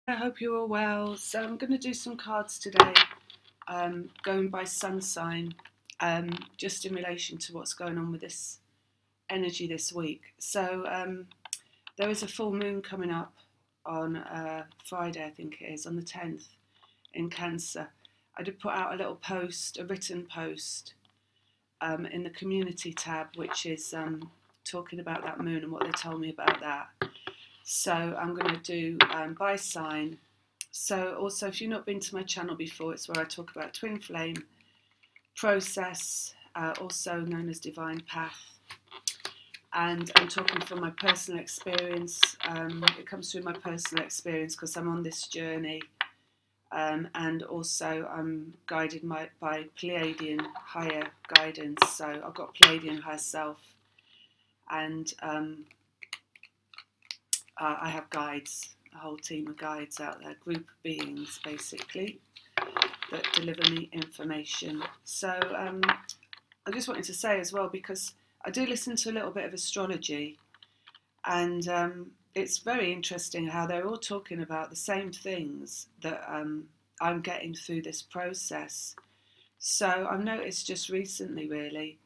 I hope you're all well. So I'm going to do some cards today, going by sun sign, just in relation to what's going on with this energy this week. So there is a full moon coming up on Friday, I think it is, on the 10th in Cancer. I did put out a little post, a written post, in the community tab, which is talking about that moon and what they told me about that. So I'm going to do by sign. So also, if you've not been to my channel before, it's where I talk about twin flame process, also known as divine path. And I'm talking from my personal experience. It comes through my personal experience because I'm on this journey. And also I'm guided by Pleiadian higher guidance. So I've got Pleiadian higher self, and I have guides, a whole team of guides out there, group of beings basically, that deliver me information. So I just wanted to say as well, because I do listen to a little bit of astrology, and it's very interesting how they're all talking about the same things that I'm getting through this process. So I've noticed just recently, really,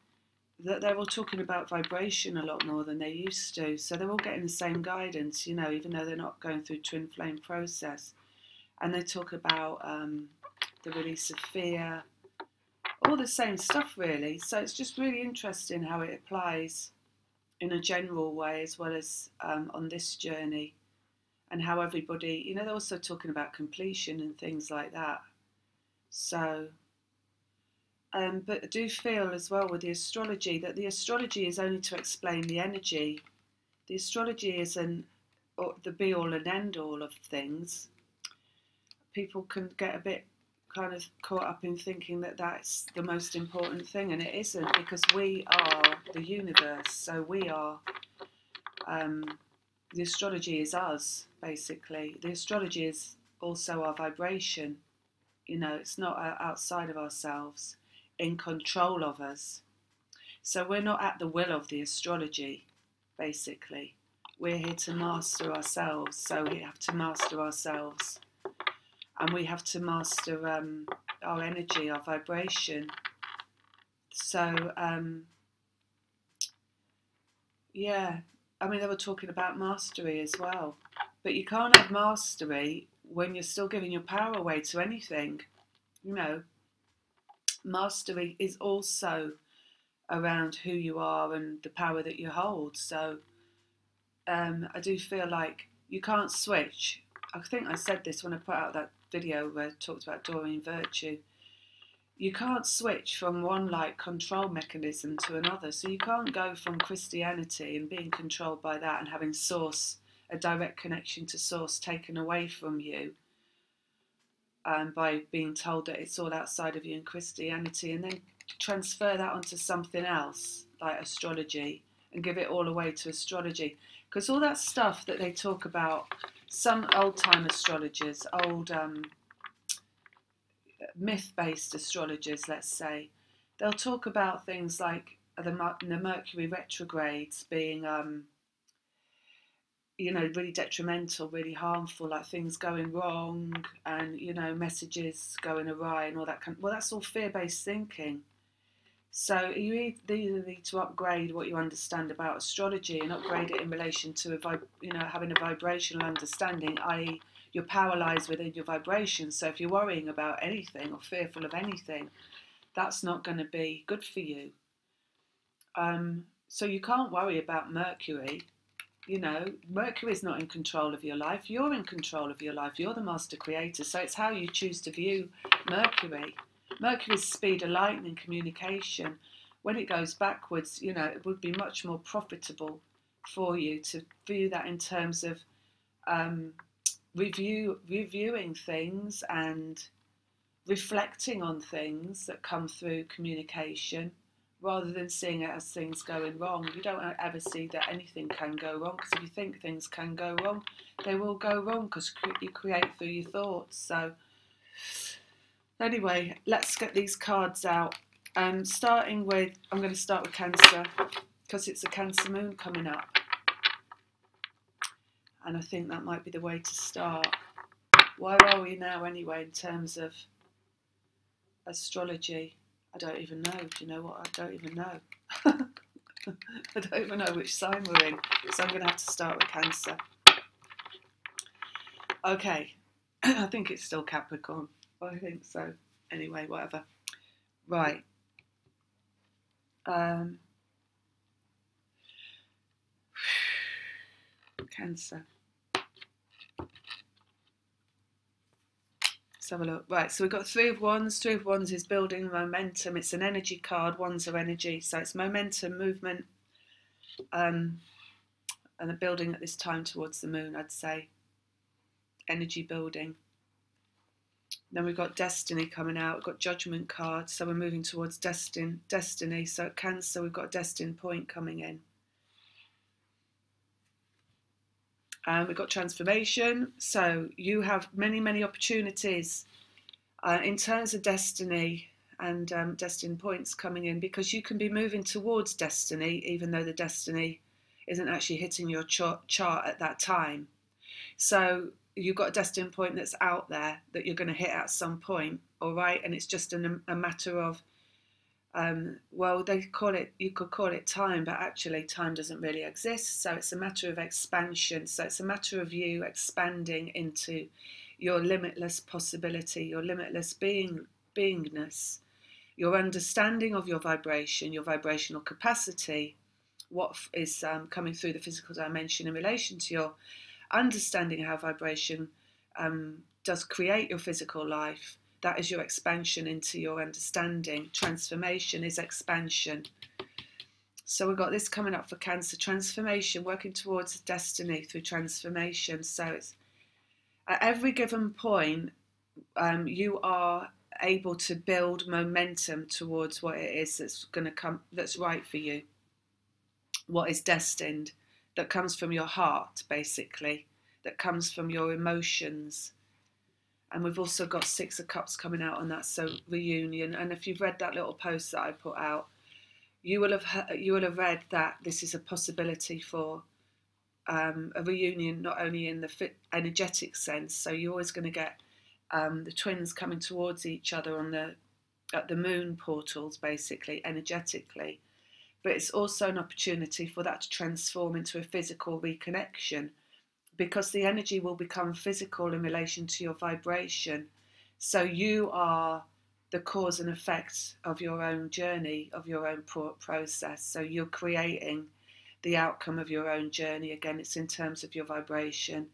that they're all talking about vibration a lot more than they used to. So they're all getting the same guidance, you know, even though they're not going through twin flame process. And they talk about the release of fear, all the same stuff really. So it's just really interesting how it applies in a general way as well as on this journey, and how everybody, you know, they're also talking about completion and things like that. So but I do feel as well with the astrology that the astrology is only to explain the energy. The astrology isn't the be all and end all of things. People can get a bit kind of caught up in thinking that that's the most important thing, and it isn't, because we are the universe. So we are, the astrology is us, basically. The astrology is also our vibration. You know, it's not outside of ourselves, in control of us. So we're not at the will of the astrology, basically. We're here to master ourselves, so we have to master ourselves. And we have to master our energy, our vibration. So, yeah, I mean, they were talking about mastery as well. But you can't have mastery when you're still giving your power away to anything. You know, mastery is also around who you are and the power that you hold. So I do feel like you can't switch. I think I said this when I put out that video where I talked about Doreen Virtue. You can't switch from one like control mechanism to another. So you can't go from Christianity and being controlled by that and having source, a direct connection to source, taken away from you by being told that it's all outside of you in Christianity, and then transfer that onto something else like astrology and give it all away to astrology. Because all that stuff that they talk about, some old-time astrologers, old myth-based astrologers, let's say, they'll talk about things like the Mercury retrogrades being, you know, really detrimental, really harmful, like things going wrong and, you know, messages going awry and all that kind of, well, that's all fear-based thinking. So you either need to upgrade what you understand about astrology and upgrade it in relation to having a vibrational understanding, i.e. your power lies within your vibration. So if you're worrying about anything or fearful of anything, that's not going to be good for you. So you can't worry about Mercury. You know, Mercury is not in control of your life. You're in control of your life. You're the master creator. So it's how you choose to view Mercury. Mercury's speed of light and communication. When it goes backwards, you know, it would be much more profitable for you to view that in terms of reviewing things and reflecting on things that come through communication, rather than seeing it as things going wrong. You don't ever see that anything can go wrong, because if you think things can go wrong, they will go wrong, because you create through your thoughts. So anyway, let's get these cards out. Starting with, I'm going to start with Cancer, because it's a Cancer moon coming up. And I think that might be the way to start. Where are we now anyway in terms of astrology? I don't even know. Do you know what? I don't even know. I don't even know which sign we're in, so I'm going to have to start with Cancer. Okay, I think it's still Capricorn. I think so. Anyway, whatever. Right. Cancer. Let's have a look. Right, so we've got Three of Wands. Three of Wands is building momentum. It's an energy card. Wands are energy, so it's momentum, movement, and the building at this time towards the moon, I'd say. Energy building. Then we've got Destiny coming out. We've got Judgment card, so we're moving towards destiny. So at Cancer, we've got a destined point coming in. We've got transformation, so you have many opportunities in terms of destiny and destined points coming in, because you can be moving towards destiny even though the destiny isn't actually hitting your chart at that time. So you've got a destined point that's out there that you're going to hit at some point, all right, and it's just a matter of well, you could call it time, but actually time doesn't really exist. So it's a matter of expansion. So it's a matter of you expanding into your limitless possibility, your limitless beingness, your understanding of your vibration, your vibrational capacity, what is coming through the physical dimension in relation to your understanding how vibration does create your physical life. That is your expansion into your understanding. Transformation is expansion. So we've got this coming up for Cancer. Transformation, working towards destiny through transformation. So it's at every given point, you are able to build momentum towards what it is that's going to come, that's right for you. What is destined, that comes from your heart, basically, that comes from your emotions. And we've also got Six of Cups coming out on that, so reunion. And if you've read that little post that I put out, you will have read that this is a possibility for a reunion, not only in the energetic sense. So you're always going to get the twins coming towards each other at the moon portals, basically energetically. But it's also an opportunity for that to transform into a physical reconnection, because the energy will become physical in relation to your vibration. So you are the cause and effect of your own journey, of your own process. So you're creating the outcome of your own journey. Again, it's in terms of your vibration.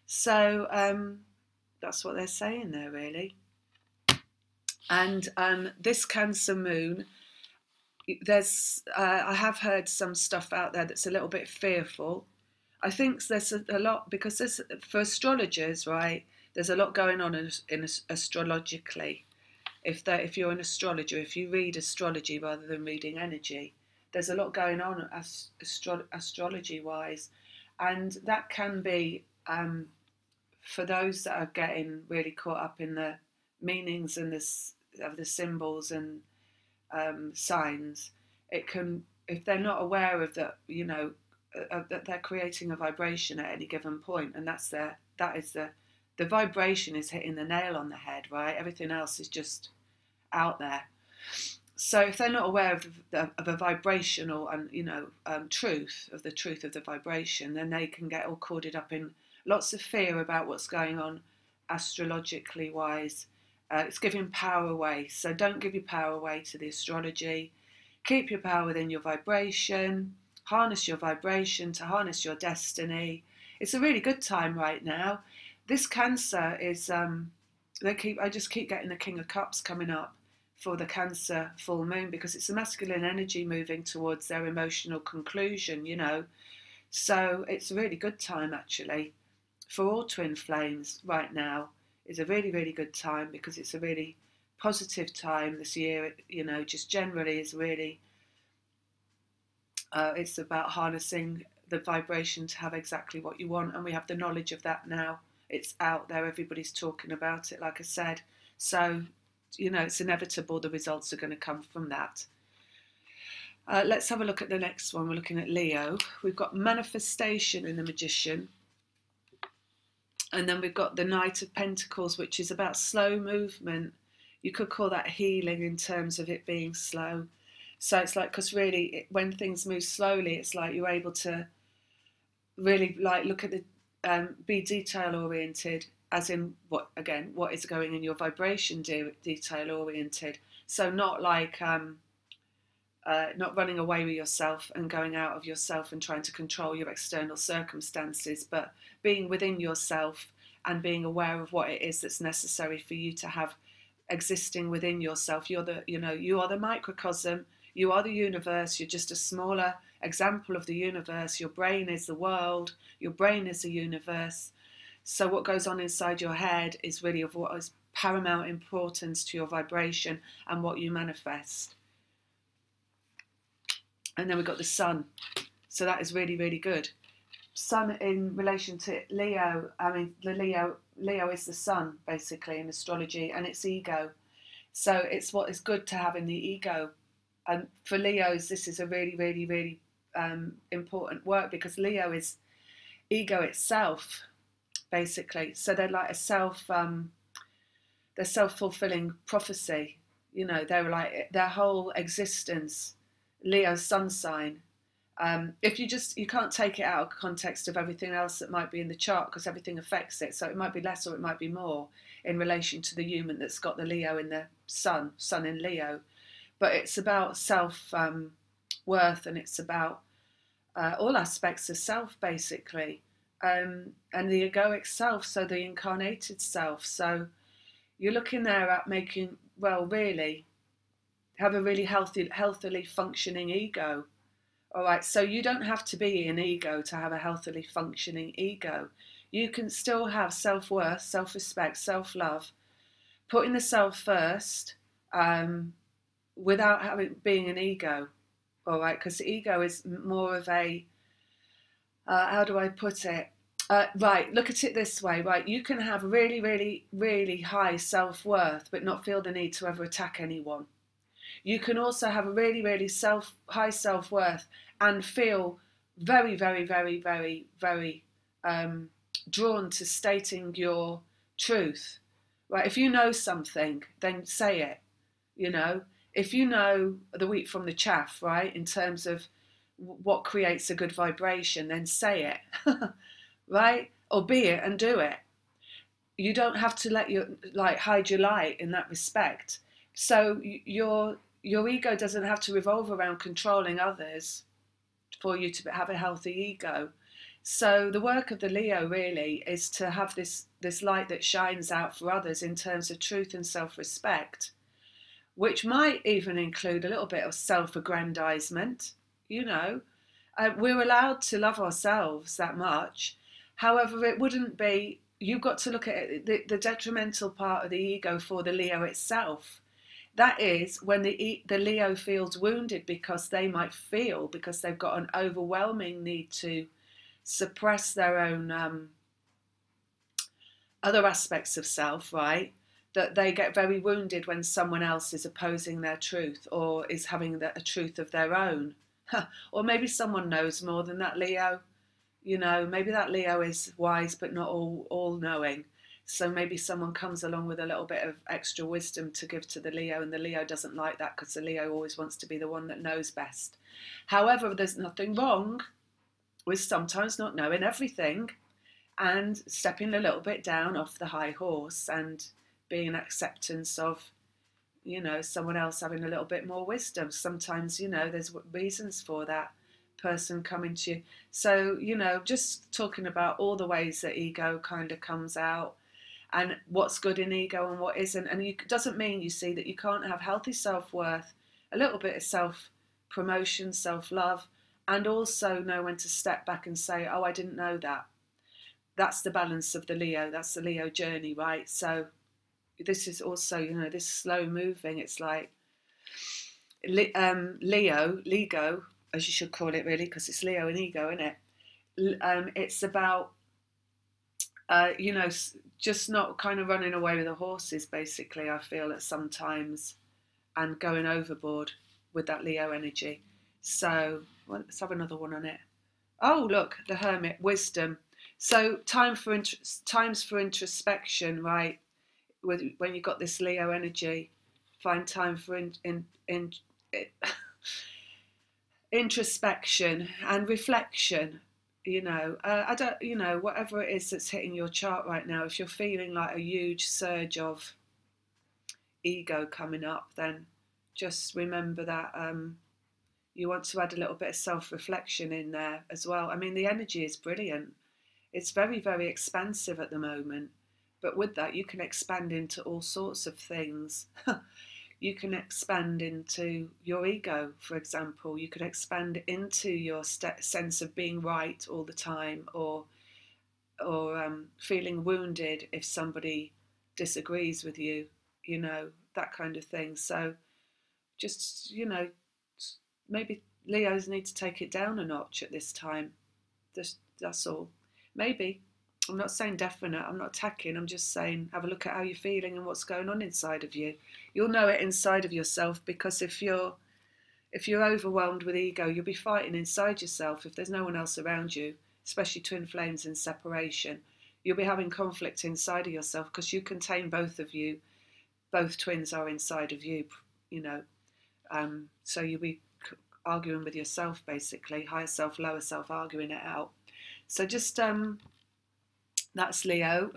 So that's what they're saying there, really. And this Cancer moon, I have heard some stuff out there that's a little bit fearful. I think there's a lot, because for astrologers, right, there's a lot going on in astrologically. If you're an astrologer, if you read astrology rather than reading energy, there's a lot going on astrology-wise, and that can be, for those that are getting really caught up in the meanings and of the symbols and signs, it can, if they're not aware of that, that they're creating a vibration at any given point, and the vibration is hitting the nail on the head, right? Everything else is just out there. So if they're not aware of a vibrational and truth of the vibration, then they can get all caught up in lots of fear about what's going on astrologically wise. It's giving power away. So don't give your power away to the astrology. Keep your power within your vibration. Harness your vibration to harness your destiny. It's a really good time right now. This Cancer is, I just keep getting the King of Cups coming up for the Cancer full moon, because it's a masculine energy moving towards their emotional conclusion, So it's a really good time, actually, for all twin flames right now. Is a really, really good time, because it's a really positive time this year, just generally is really, it's about harnessing the vibration to have exactly what you want, and we have the knowledge of that now. It's out there, everybody's talking about it, like I said. So, it's inevitable the results are going to come from that. Let's have a look at the next one. We're looking at Leo. We've got manifestation in the Magician. And then we've got the Knight of Pentacles, which is about slow movement. You could call that healing in terms of it being slow. So it's like, because really, when things move slowly, it's like you're able to really like look at the, be detail oriented, as in what is going in your vibration, detail oriented. So not like not running away with yourself and going out of yourself and trying to control your external circumstances, but being within yourself and being aware of what it is that's necessary for you to have existing within yourself. You're the, you are the microcosm, you are the universe, you're just a smaller example of the universe. Your brain is the world, your brain is the universe. So what goes on inside your head is really of what is paramount importance to your vibration and what you manifest. And then we've got the sun. So that is really, really good. Sun in relation to Leo, I mean, Leo is the sun, basically, in astrology, and it's ego. So it's what is good to have in the ego. And for Leos, this is a really, really, really important work, because Leo is ego itself, basically. So they're like they're self-fulfilling prophecy. They're like their whole existence. Leo's sun sign. If you can't take it out of context of everything else that might be in the chart, because everything affects it. So it might be less or it might be more in relation to the human that's got the Leo in the sun in Leo. But it's about self worth, and it's about all aspects of self, basically, and the egoic self, so the incarnated self. So you're looking there at making, well, really have a really healthily functioning ego. All right, so you don't have to be an ego to have a healthily functioning ego. You can still have self-worth, self-respect, self-love, putting the self first, without being an ego. All right, because the ego is more of a, how do I put it? Right, look at it this way, right? You can have really, really, really high self-worth, but not feel the need to ever attack anyone. You can also have a really, really high self-worth and feel very, very, very, very, very drawn to stating your truth. Right? If you know something, then say it. If you know the wheat from the chaff, right, in terms of what creates a good vibration, then say it, right? Or be it and do it. You don't have to hide your light in that respect. So your ego doesn't have to revolve around controlling others for you to have a healthy ego. So the work of the Leo really is to have this light that shines out for others in terms of truth and self-respect, which might even include a little bit of self-aggrandizement. We're allowed to love ourselves that much. However, it wouldn't be, you've got to look at it, the detrimental part of the ego for the Leo itself. That is when the Leo feels wounded because they've got an overwhelming need to suppress their own other aspects of self, right? That they get very wounded when someone else is opposing their truth or is having a truth of their own. Or maybe someone knows more than that Leo. Maybe that Leo is wise but not all-knowing. So maybe someone comes along with a little bit of extra wisdom to give to the Leo, and the Leo doesn't like that because the Leo always wants to be the one that knows best. However, there's nothing wrong with sometimes not knowing everything and stepping a little bit down off the high horse and being an acceptance of, someone else having a little bit more wisdom. Sometimes, there's reasons for that person coming to you. So, just talking about all the ways that ego kind of comes out and what's good in ego and what isn't. And it doesn't mean, you see, that you can't have healthy self-worth, a little bit of self-promotion, self-love, and also know when to step back and say, oh, I didn't know that. That's the balance of the Leo. That's the Leo journey, right? So this is also, this slow moving. It's like Lego, as you should call it, really, because it's Leo and ego, isn't it? It's about, just not kind of running away with the horses, basically, I feel at sometimes, and going overboard with that Leo energy. So let's have another one on it. Oh, look, the Hermit, wisdom. So times for introspection, right? When you've got this Leo energy, find time for introspection and reflection. I don't, whatever it is that's hitting your chart right now, if you're feeling like a huge surge of ego coming up, then just remember that you want to add a little bit of self-reflection in there as well. I mean, the energy is brilliant. It's very, very expansive at the moment. But with that, you can expand into all sorts of things. You can expand into your ego, for example. You could expand into your sense of being right all the time, or feeling wounded if somebody disagrees with you, that kind of thing. So just, maybe Leos need to take it down a notch at this time. That's all. Maybe. I'm not saying definite, I'm not attacking, I'm just saying have a look at how you're feeling and what's going on inside of you. You'll know it inside of yourself, because if you're overwhelmed with ego, you'll be fighting inside yourself. If there's no one else around you, especially twin flames in separation, you'll be having conflict inside of yourself, because you contain both of you. Both twins are inside of you, so you'll be arguing with yourself, basically, higher self, lower self, arguing it out. So just that's Leo.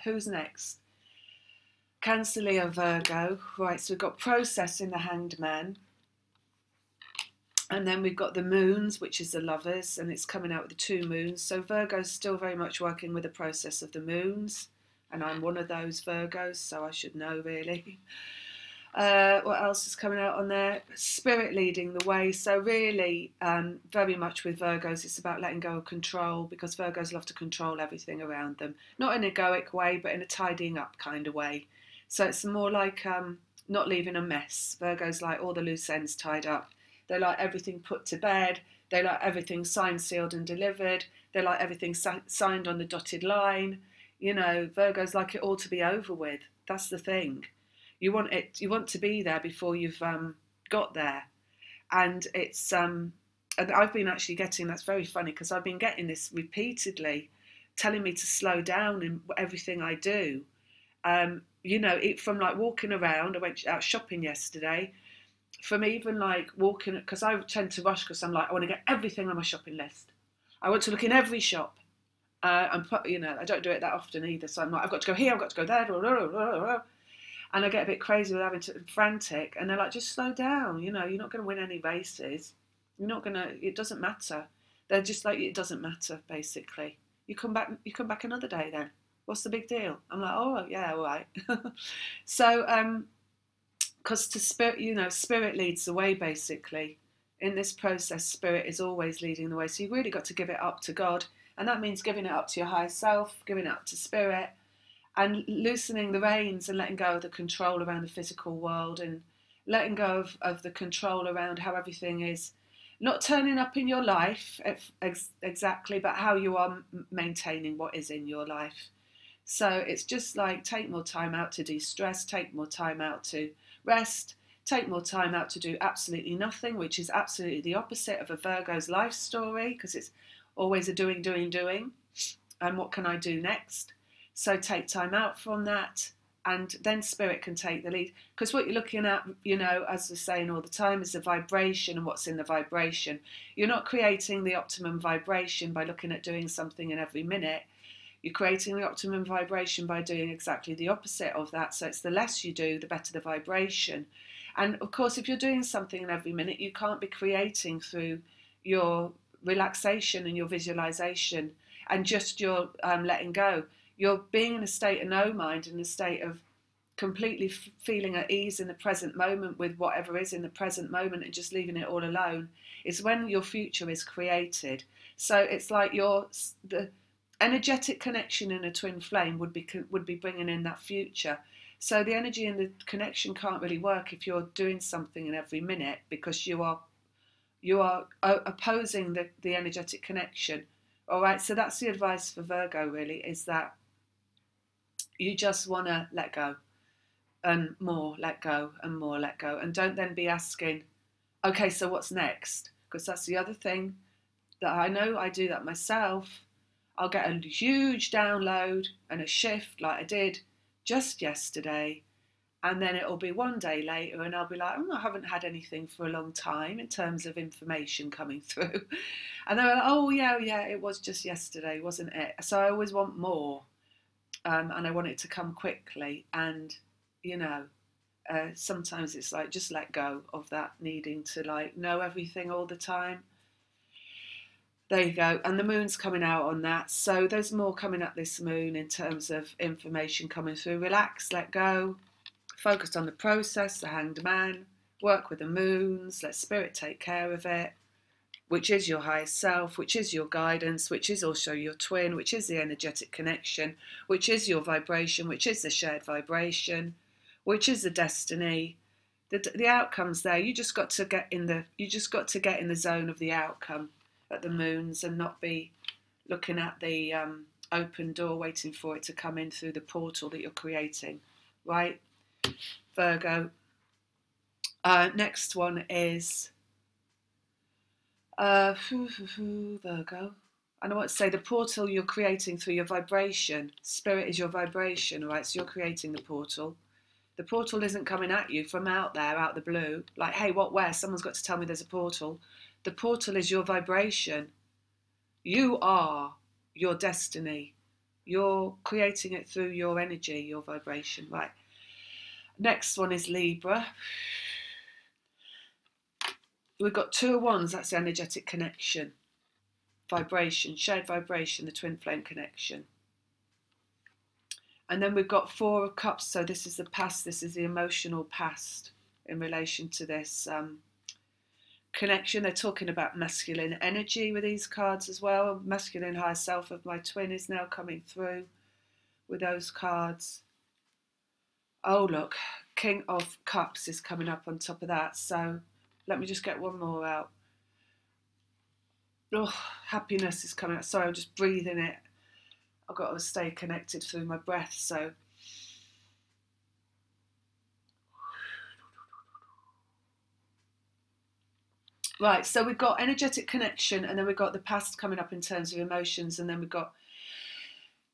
Who's next? Cancer, Leo, Virgo. Right, so we've got process in the Hanged Man. And then we've got the moons, which is the lovers, and it's coming out with the 2 moons. So Virgo's still very much working with the process of the moons. And I'm one of those Virgos, so I should know, really. What else is coming out on there? Spirit leading the way. So really, very much with Virgos, it's about letting go of control, because Virgos love to control everything around them. Not in an egoic way, but in a tidying up kind of way. So it's more like not leaving a mess. Virgos like all the loose ends tied up. They like everything put to bed. They like everything signed, sealed and delivered. They like everything signed on the dotted line. Virgos like it all to be over with. That's the thing. You want to be there before you've got there. And it's and I've been actually getting, that's very funny, because I've been getting this repeatedly, telling me to slow down in everything I do. From like walking around, I went out shopping yesterday, from even like walking, because I tend to rush, because I'm like, I want to get everything on my shopping list. I want to look in every shop. I don't do it that often either, so I'm like, I've got to go here, I've got to go there, and I get a bit crazy with having to, frantic, and they're like, just slow down, you're not going to win any races, it doesn't matter. They're just like, it doesn't matter, basically. You come back another day then. What's the big deal? I'm like, oh yeah, all right. So, because to spirit, spirit leads the way, basically. In this process, spirit is always leading the way. So you've really got to give it up to God. And that means giving it up to your higher self, giving it up to spirit, and loosening the reins and letting go of the control around the physical world, and letting go of the control around how everything is not turning up in your life exactly, but how you are maintaining what is in your life. So it's just like, take more time out to de-stress, take more time out to rest, take more time out to do absolutely nothing, which is absolutely the opposite of a Virgo's life story, because it's always a doing, and what can I do next? So take time out from that, and then spirit can take the lead. Because what you're looking at, as we're saying all the time, is the vibration and what's in the vibration. You're not creating the optimum vibration by looking at doing something in every minute. You're creating the optimum vibration by doing exactly the opposite of that. So it's the less you do, the better the vibration. And of course, if you're doing something in every minute, you can't be creating through your relaxation and your visualization and just your letting go. You're being in a state of no mind, in a state of completely feeling at ease in the present moment with whatever is in the present moment, and just leaving it all alone. It's when your future is created. So it's like the energetic connection in a twin flame would be bringing in that future. So the energy and the connection can't really work if you're doing something in every minute, because you are opposing the energetic connection. All right, so that's the advice for Virgo, really, is that you just want to let go and more let go and more let go, and don't then be asking, okay, so what's next? Because that's the other thing that I know, I do that myself. I'll get a huge download and a shift like I did just yesterday, and then it'll be one day later and I'll be like, I haven't had anything for a long time in terms of information coming through. And they're like, oh yeah, it was just yesterday, wasn't it? So I always want more, and I want it to come quickly. And, you know, sometimes it's like, just let go of that needing to like know everything all the time. There you go. And the moon's coming out on that. So there's more coming up this moon in terms of information coming through. Relax, let go, focus on the process, the Hanged Man, work with the moons, let spirit take care of it, which is your higher self, which is your guidance, which is also your twin, which is the energetic connection, which is your vibration, which is the shared vibration, which is the destiny. The outcome's there. You just got to get in the zone of the outcome at the moons and not be looking at the open door waiting for it to come in through the portal that you're creating, right? Virgo. Next one is Virgo. And I want to say the portal you're creating through your vibration. Spirit is your vibration, right? So you're creating the portal. The portal isn't coming at you from out there, out the blue. Like, hey, what, where? Someone's got to tell me there's a portal. The portal is your vibration. You are your destiny. You're creating it through your energy, your vibration, right? Next one is Libra. We've got 2 of Wands, that's the energetic connection. Vibration, shared vibration, the twin flame connection. And then we've got 4 of Cups, so this is the past, this is the emotional past in relation to this connection. They're talking about masculine energy with these cards as well. Masculine higher self of my twin is now coming through with those cards. Oh look, King of Cups is coming up on top of that. So let me just get one more out. Oh, happiness is coming out. Sorry, I'm just breathing it. I've got to stay connected through my breath. So right, so we've got energetic connection, and then we've got the past coming up in terms of emotions, and then we've got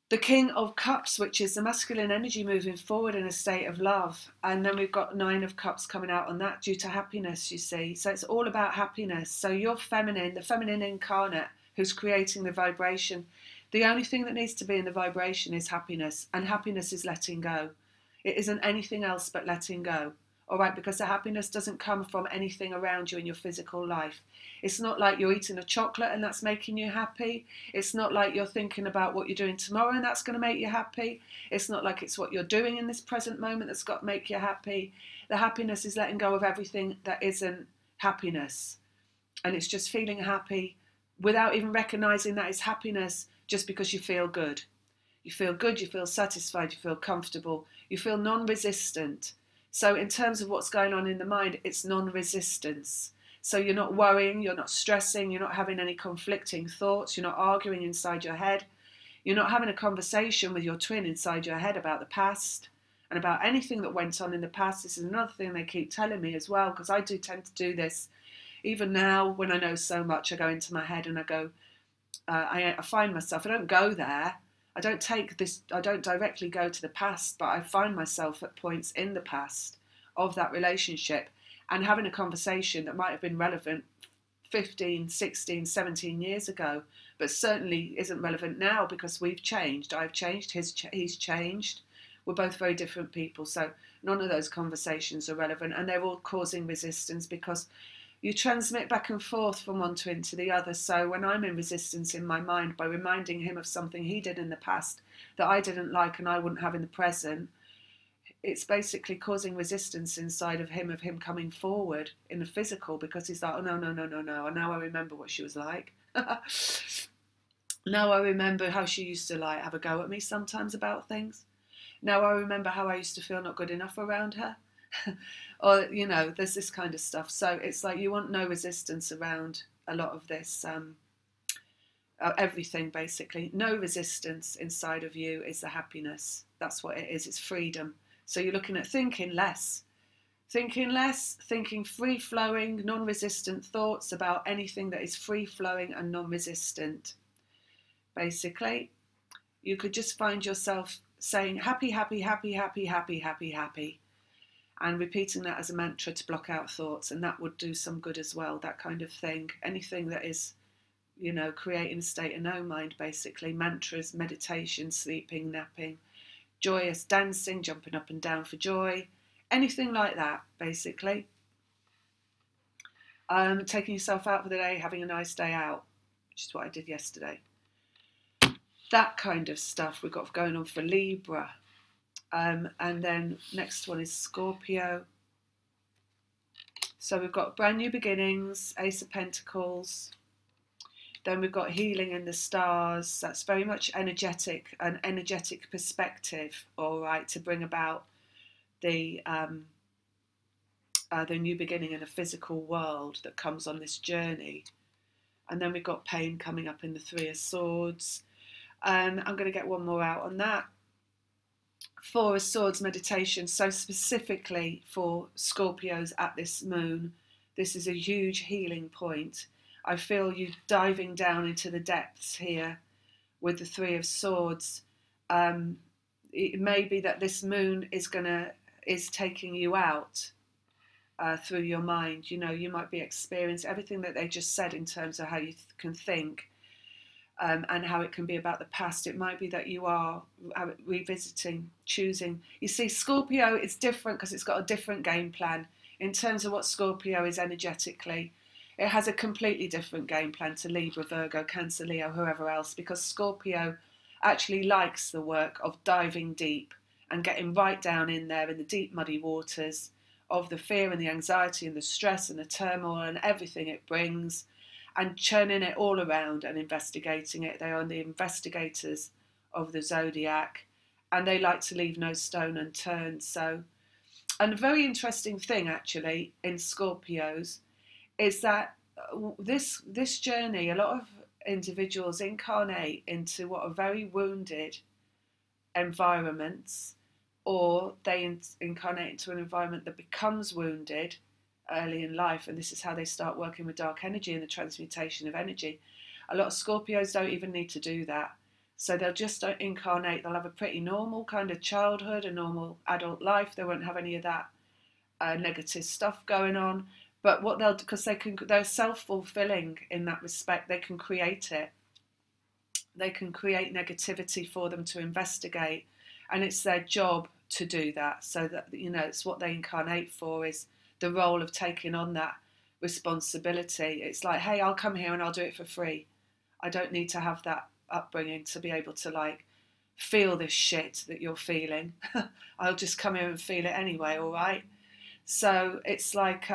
the King of Cups, which is the masculine energy moving forward in a state of love. And then we've got 9 of Cups coming out on that due to happiness, you see. So it's all about happiness. So you're feminine, the feminine incarnate who's creating the vibration. The only thing that needs to be in the vibration is happiness, and happiness is letting go. It isn't anything else but letting go. All right, because the happiness doesn't come from anything around you in your physical life. It's not like you're eating a chocolate and that's making you happy. It's not like you're thinking about what you're doing tomorrow and that's going to make you happy. It's not like it's what you're doing in this present moment that's got to make you happy. The happiness is letting go of everything that isn't happiness. And it's just feeling happy without even recognizing that it's happiness, just because you feel good. You feel good, you feel satisfied, you feel comfortable, you feel non-resistant. So in terms of what's going on in the mind, it's non-resistance. So you're not worrying, you're not stressing, you're not having any conflicting thoughts, you're not arguing inside your head, you're not having a conversation with your twin inside your head about the past and about anything that went on in the past. This is another thing they keep telling me as well, because I do tend to do this. Even now, when I know so much, I go into my head and I go, I find myself, I don't go there. I don't directly go to the past, but I find myself at points in the past of that relationship and having a conversation that might have been relevant 15, 16, 17 years ago, but certainly isn't relevant now because we've changed. I've changed, he's changed. We're both very different people, so none of those conversations are relevant, and they're all causing resistance because you transmit back and forth from one twin to the other. So when I'm in resistance in my mind by reminding him of something he did in the past that I didn't like and I wouldn't have in the present, it's basically causing resistance inside of him coming forward in the physical, because he's like, oh, no. Now I remember what she was like. Now I remember how she used to like have a go at me sometimes about things. Now I remember how I used to feel not good enough around her. Or, you know, there's this kind of stuff. So it's like you want no resistance around a lot of this, everything basically. No resistance inside of you is the happiness. That's what it is. It's freedom. So you're looking at thinking less, thinking free-flowing, non-resistant thoughts about anything that is free-flowing and non-resistant. basically. You could just find yourself saying happy, happy, happy, happy, happy, happy, happy, and repeating that as a mantra to block out thoughts, and that would do some good as well, that kind of thing. Anything that is, you know, creating a state of no mind, basically. Mantras, meditation, sleeping, napping, joyous dancing, jumping up and down for joy, anything like that, basically. Taking yourself out for the day, having a nice day out, which is what I did yesterday. That kind of stuff we've got going on for Libra. And then next one is Scorpio. So we've got brand new beginnings, Ace of Pentacles. Then we've got healing in the stars. That's very much energetic, an energetic perspective, all right, to bring about the new beginning in a physical world that comes on this journey. And then we've got pain coming up in the Three of Swords. I'm going to get one more out on that. Four of Swords meditation. So specifically for Scorpios at this moon, this is a huge healing point. I feel you diving down into the depths here with the Three of Swords. It may be that this moon is taking you out through your mind. You know, you might be experiencing everything that they just said in terms of how you can think. And how it can be about the past. It might be that you are revisiting, choosing. You see, Scorpio is different because it's got a different game plan in terms of what Scorpio is energetically. It has a completely different game plan to Libra, Virgo, Cancer, Leo, whoever else, because Scorpio actually likes the work of diving deep and getting right down in there in the deep, muddy waters of the fear and the anxiety and the stress and the turmoil and everything it brings, and churning it all around and investigating it. They are the investigators of the zodiac, and they like to leave no stone unturned. So, and a very interesting thing actually in Scorpios is that this journey, a lot of individuals incarnate into what are very wounded environments, or they incarnate into an environment that becomes wounded early in life, and this is how they start working with dark energy and the transmutation of energy. A lot of Scorpios don't even need to do that, so they'll just incarnate. They'll have a pretty normal kind of childhood, a normal adult life. They won't have any of that negative stuff going on, but what they'll, because they're self-fulfilling in that respect, they can create it. They can create negativity for them to investigate, and it's their job to do that. So that, you know, it's what they incarnate for, is the role of taking on that responsibility. It's like, hey, I'll come here and I'll do it for free. I don't need to have that upbringing to be able to like feel this shit that you're feeling. I'll just come here and feel it anyway, all right? So it's like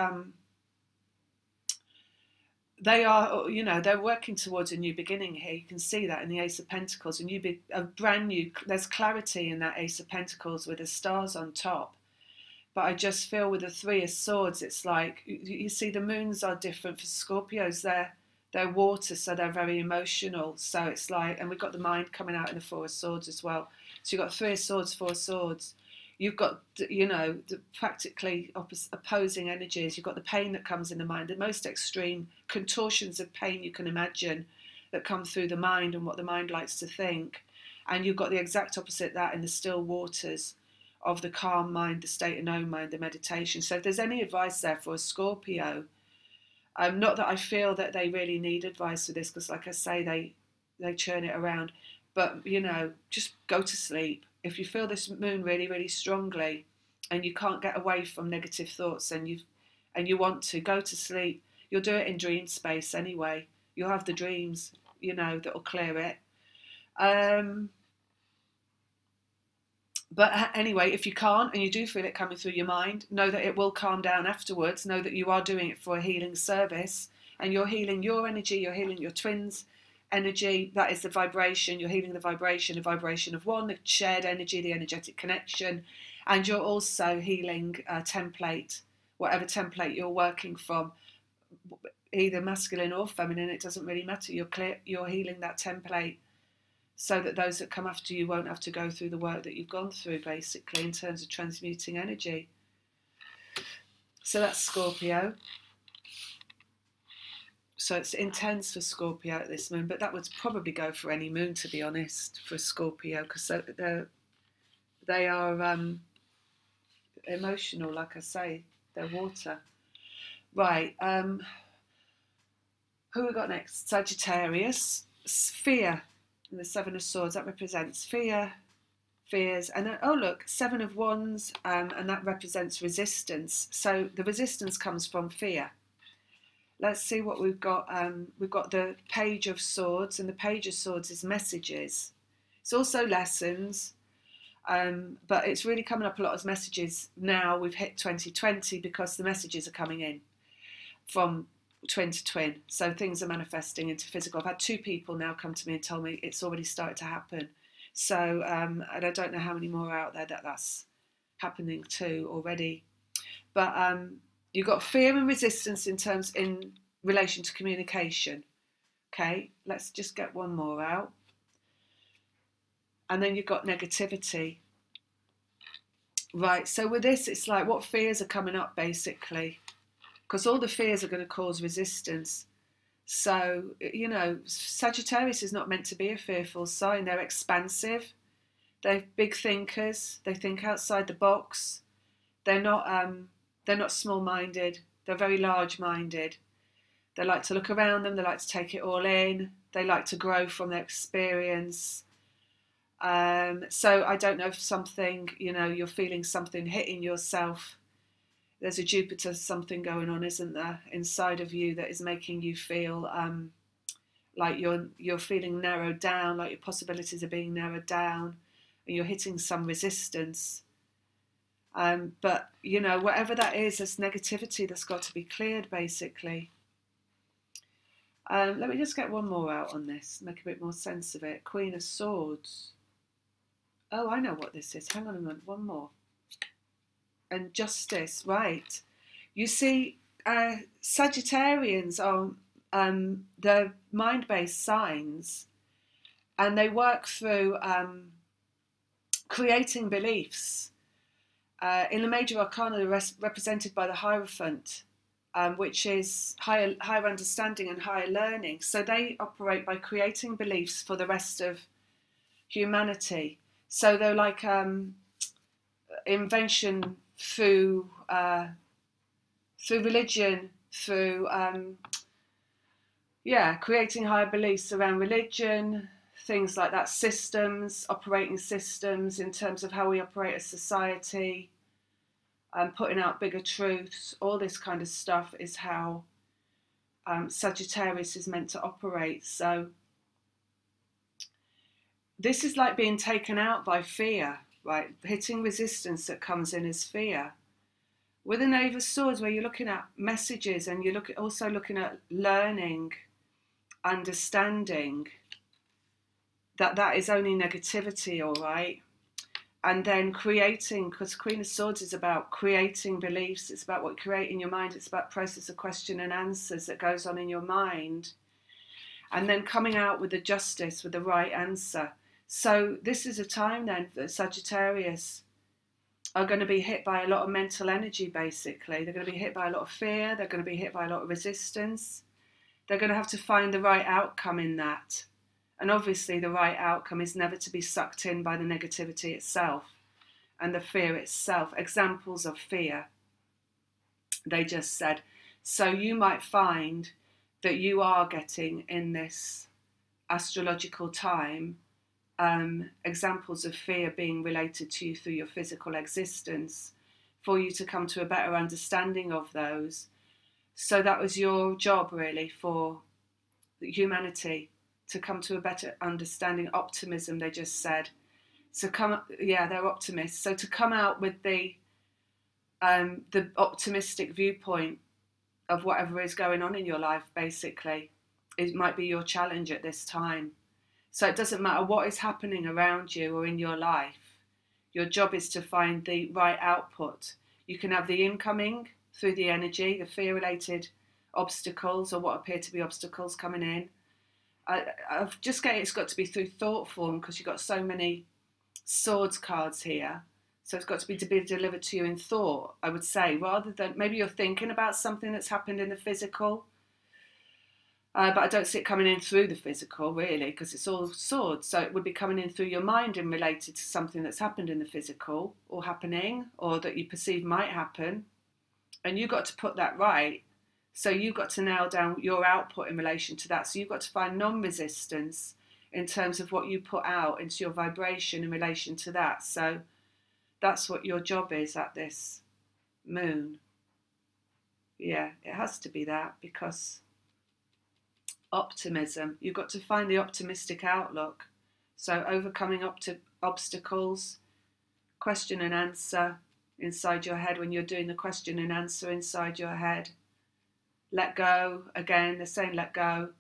they are, you know, they're working towards a new beginning here. You can see that in the Ace of Pentacles, a brand new, there's clarity in that Ace of Pentacles with the stars on top. But I just feel with the Three of Swords, it's like, you see the moons are different for Scorpios. They're water, so they're very emotional. So it's like, and we've got the mind coming out in the Four of Swords as well. So you've got Three of Swords, Four of Swords. You've got, you know, the practically opposing energies. You've got the pain that comes in the mind, the most extreme contortions of pain you can imagine that come through the mind and what the mind likes to think. And you've got the exact opposite that in the still waters of the calm mind, the state of no mind, the meditation. So if there's any advice there for a Scorpio, not that I feel that they really need advice for this, because like I say, they churn it around, but you know, just go to sleep. If you feel this moon really, really strongly and you can't get away from negative thoughts and you want to go to sleep, you'll do it in dream space anyway. You'll have the dreams, you know, that'll clear it. But anyway, if you can't and you do feel it coming through your mind, know that it will calm down afterwards. Know that you are doing it for a healing service, and you're healing your energy, you're healing your twins' energy. That is the vibration. You're healing the vibration of one, the shared energy, the energetic connection. And you're also healing a template, whatever template you're working from, either masculine or feminine, it doesn't really matter. You're healing that template, so that those that come after you won't have to go through the work that you've gone through, basically, in terms of transmuting energy. So that's Scorpio. So it's intense for Scorpio at this moon, but that would probably go for any moon, to be honest, for Scorpio, because they are emotional, like I say, they're water. Right, who we got next? Sagittarius. Fear, and the Seven of Swords, that represents fear, fears, and then, oh look, Seven of Wands, and that represents resistance. So the resistance comes from fear. Let's see what we've got. We've got the Page of Swords, and the Page of Swords is messages. It's also lessons, but it's really coming up a lot as messages now. We've hit 2020 because the messages are coming in from twin to twin. So things are manifesting into physical. I've had 2 people now come to me and tell me it's already started to happen. So, and I don't know how many more are out there that's happening to already. But you've got fear and resistance in relation to communication. Okay, let's just get one more out. And then you've got negativity. Right, so with this, it's like what fears are coming up, basically. Because all the fears are going to cause resistance. So, you know, Sagittarius is not meant to be a fearful sign. They're expansive. They're big thinkers. They think outside the box. They're not small-minded. They're very large-minded. They like to look around them. They like to take it all in. They like to grow from their experience. So I don't know if something, you know, you're feeling something hitting yourself. There's a Jupiter something going on, isn't there, inside of you that is making you feel like you're feeling narrowed down, like your possibilities are being narrowed down, and you're hitting some resistance. But, you know, whatever that is, there's negativity that's got to be cleared, basically. Let me just get one more out on this, make a bit more sense of it. Queen of Swords. Oh, I know what this is. Hang on a minute, one more. And Justice, right. You see, Sagittarians are the mind-based signs, and they work through creating beliefs. In the major arcana, they're represented by the Hierophant, which is higher understanding and higher learning. So they operate by creating beliefs for the rest of humanity. So they're like invention through religion, through creating higher beliefs around religion, things like that, systems, operating systems in terms of how we operate as society, putting out bigger truths. All this kind of stuff is how Sagittarius is meant to operate. So this is like being taken out by fear, right? Hitting resistance that comes in as fear. With the Knave of Swords, where you're looking at messages and you're also looking at learning, understanding, that is only negativity, all right? And then creating, because Queen of Swords is about creating beliefs, it's about what you create in your mind, it's about process of question and answers that goes on in your mind. And then coming out with the justice, with the right answer. So this is a time then that Sagittarius are going to be hit by a lot of mental energy, basically. They're going to be hit by a lot of fear. They're going to be hit by a lot of resistance. They're going to have to find the right outcome in that. And obviously the right outcome is never to be sucked in by the negativity itself and the fear itself. Examples of fear, they just said. So you might find that you are getting in this astrological time examples of fear being related to you through your physical existence, for you to come to a better understanding of those. So that was your job, really, for humanity, to come to a better understanding. Optimism, they just said. So they're optimists. So to come out with the optimistic viewpoint of whatever is going on in your life, basically, it might be your challenge at this time. So it doesn't matter what is happening around you or in your life. Your job is to find the right output. You can have the incoming through the energy, the fear-related obstacles or what appear to be obstacles coming in. I've just getting it's got to be through thought form, because you've got so many swords cards here. So it's got to be delivered to you in thought, I would say, rather than maybe you're thinking about something that's happened in the physical. But I don't see it coming in through the physical, really, because it's all swords. So it would be coming in through your mind and related to something that's happened in the physical or happening or that you perceive might happen. And you've got to put that right. So you've got to nail down your output in relation to that. So you've got to find non-resistance in terms of what you put out into your vibration in relation to that. So that's what your job is at this moon. Yeah, it has to be that, because optimism, you've got to find the optimistic outlook. So overcoming obstacles, question and answer inside your head when you're doing the question and answer inside your head. Let go, again, they're saying let go,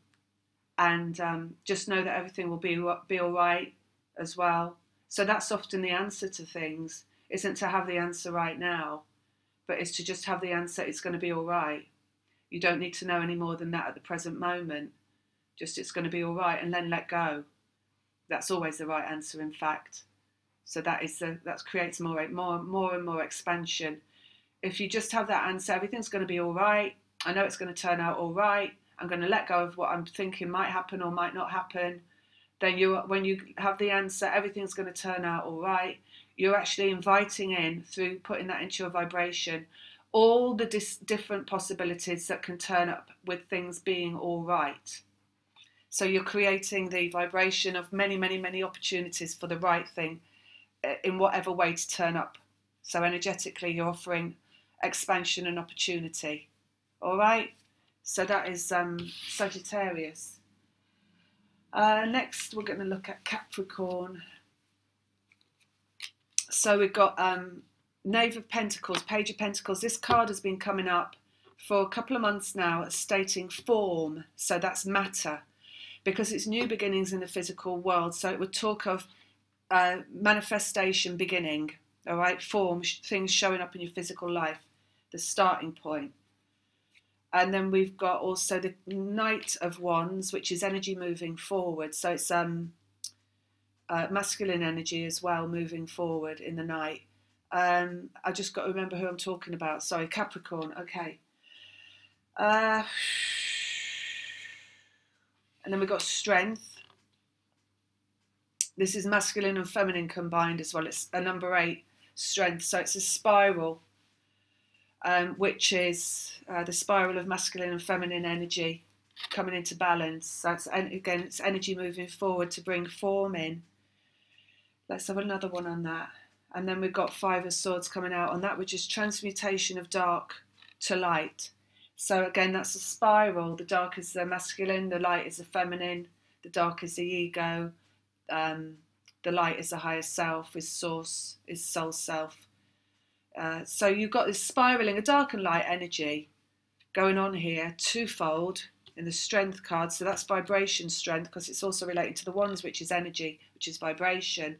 and just know that everything will be all right as well. So that's often the answer to things, isn't to have the answer right now, but it's to just have the answer, it's going to be all right. You don't need to know any more than that at the present moment. Just it's going to be all right, and then let go. That's always the right answer, in fact. So that creates more and more expansion. If you just have that answer, everything's going to be all right. I know it's going to turn out all right. I'm going to let go of what I'm thinking might happen or might not happen. Then when you have the answer, everything's going to turn out all right. You're actually inviting in, through putting that into your vibration, all the different possibilities that can turn up with things being all right. So you're creating the vibration of many, many, many opportunities for the right thing in whatever way to turn up. So energetically, you're offering expansion and opportunity. All right? So that is Sagittarius. Next, we're going to look at Capricorn. So we've got Knave of Pentacles, Page of Pentacles. This card has been coming up for a couple of months now, stating form. So that's matter, because it's new beginnings in the physical world. So it would talk of manifestation beginning, all right? Form, things showing up in your physical life, the starting point. And then we've got also the Knight of Wands, which is energy moving forward. So it's masculine energy as well, moving forward in the night. I just got to remember who I'm talking about. Sorry, Capricorn. Okay. And then we've got Strength. This is masculine and feminine combined as well. It's a number 8, Strength. So it's a spiral, which is the spiral of masculine and feminine energy coming into balance. So it's, again, it's energy moving forward to bring form in. Let's have another one on that. And then we've got 5 of Swords coming out on that, which is transmutation of dark to light. So again, that's a spiral. The dark is the masculine, the light is the feminine, the dark is the ego, the light is the higher self, is source, is soul self. So you've got this spiraling, a dark and light energy going on here, twofold in the Strength card. So that's vibration strength, because it's also related to the Wands, which is energy, which is vibration.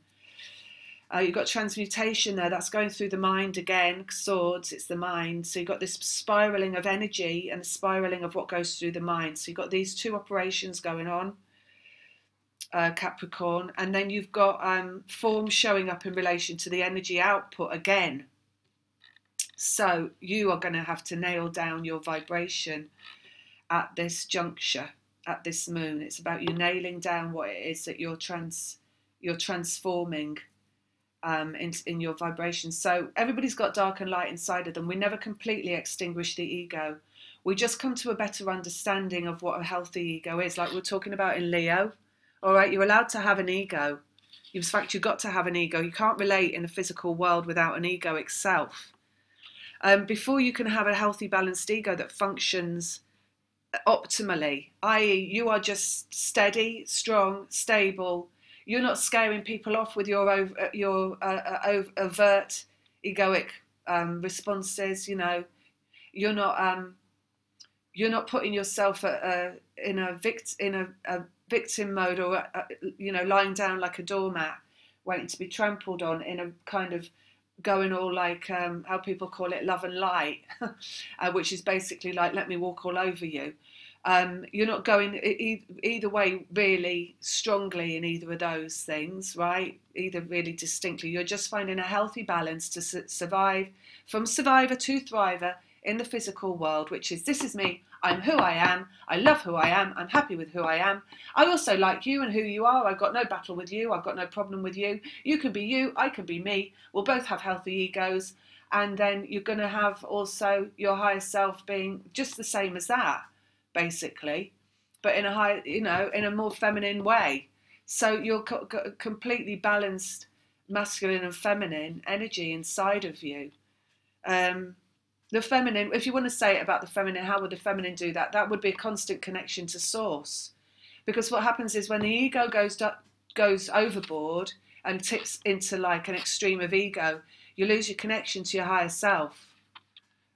You've got transmutation there, that's going through the mind again, Swords, it's the mind. So you've got this spiraling of energy and the spiraling of what goes through the mind. So you've got these two operations going on, Capricorn. And then you've got form showing up in relation to the energy output again. So you are going to have to nail down your vibration at this juncture, at this moon. It's about you nailing down what it is that you're transforming in your vibration. So everybody's got dark and light inside of them. We never completely extinguish the ego. We just come to a better understanding of what a healthy ego is, like we're talking about in Leo. All right, you're allowed to have an ego. In fact, you've got to have an ego. You can't relate in the physical world without an ego itself. Before you can have a healthy, balanced ego that functions optimally, i.e. you are just steady, strong, stable. You're not scaring people off with your overt egoic responses. You know, you're not putting yourself in a victim mode, or lying down like a doormat, waiting to be trampled on, in a kind of going all like how people call it, love and light, which is basically like, let me walk all over you. You're not going either way really strongly in either of those things, right? Either really distinctly. You're just finding a healthy balance to survive, from survivor to thriver in the physical world, which is, this is me, I'm who I am. I love who I am. I'm happy with who I am. I also like you and who you are. I've got no battle with you. I've got no problem with you. You can be you. I can be me. We'll both have healthy egos. And then you're going to have also your higher self being just the same as that, basically, but in a high, in a more feminine way. So you're completely balanced masculine and feminine energy inside of you. The feminine, if you want to say it about the feminine, how would the feminine do that? That would be a constant connection to source. Because what happens is when the ego goes overboard and tips into like an extreme of ego, you lose your connection to your higher self.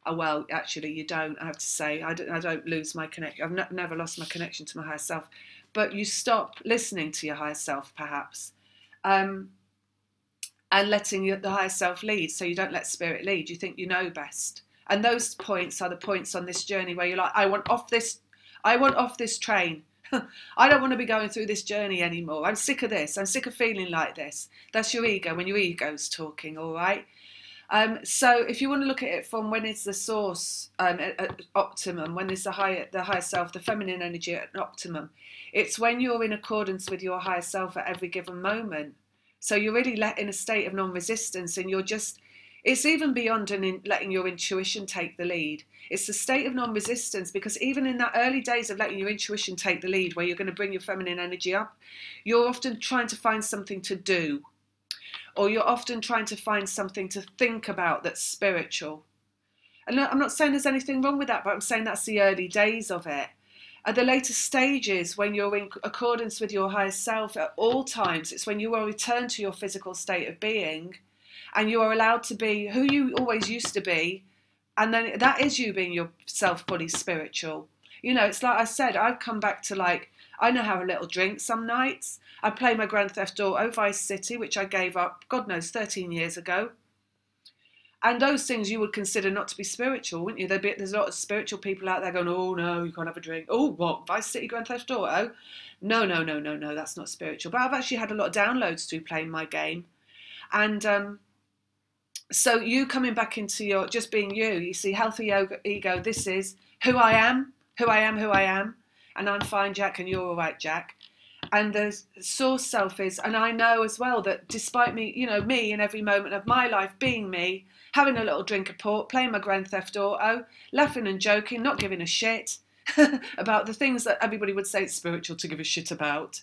Oh, well, actually, you don't, I have to say. I don't lose my connection. I've never lost my connection to my higher self. But you stop listening to your higher self, perhaps, and letting the higher self lead. So you don't let spirit lead. You think you know best. And those points are the points on this journey where you're like, I want off this train. I don't want to be going through this journey anymore. I'm sick of this. I'm sick of feeling like this. That's your ego, when your ego's talking, all right? So if you want to look at it from when is the source at optimum, when is the higher self, the feminine energy at optimum, it's when you're in accordance with your higher self at every given moment. So you're really in a state of non-resistance, and it's even beyond letting your intuition take the lead. It's a state of non-resistance, because even in that early days of letting your intuition take the lead, where you're going to bring your feminine energy up, you're often trying to find something to do, or you're often trying to find something to think about that's spiritual. And I'm not saying there's anything wrong with that, but I'm saying that's the early days of it. At the later stages, when you're in accordance with your higher self at all times, it's when you will return to your physical state of being, and you are allowed to be who you always used to be, and then that is you being yourself fully spiritual. It's like I said, I've come back to I know have a little drink some nights. I play my Grand Theft Auto Vice City, which I gave up, God knows, 13 years ago. And those things you would consider not to be spiritual, wouldn't you? There's a lot of spiritual people out there going, oh, no, you can't have a drink. Oh, what, Vice City Grand Theft Auto? No, that's not spiritual. But I've actually had a lot of downloads through playing my game. And so you coming back into your just being you see, healthy ego, this is who I am. And I'm fine, Jack, and you're all right, Jack. And the source self is, and I know as well that despite me, me in every moment of my life being me, having a little drink of port, playing my Grand Theft Auto, laughing and joking, not giving a shit about the things that everybody would say it's spiritual to give a shit about,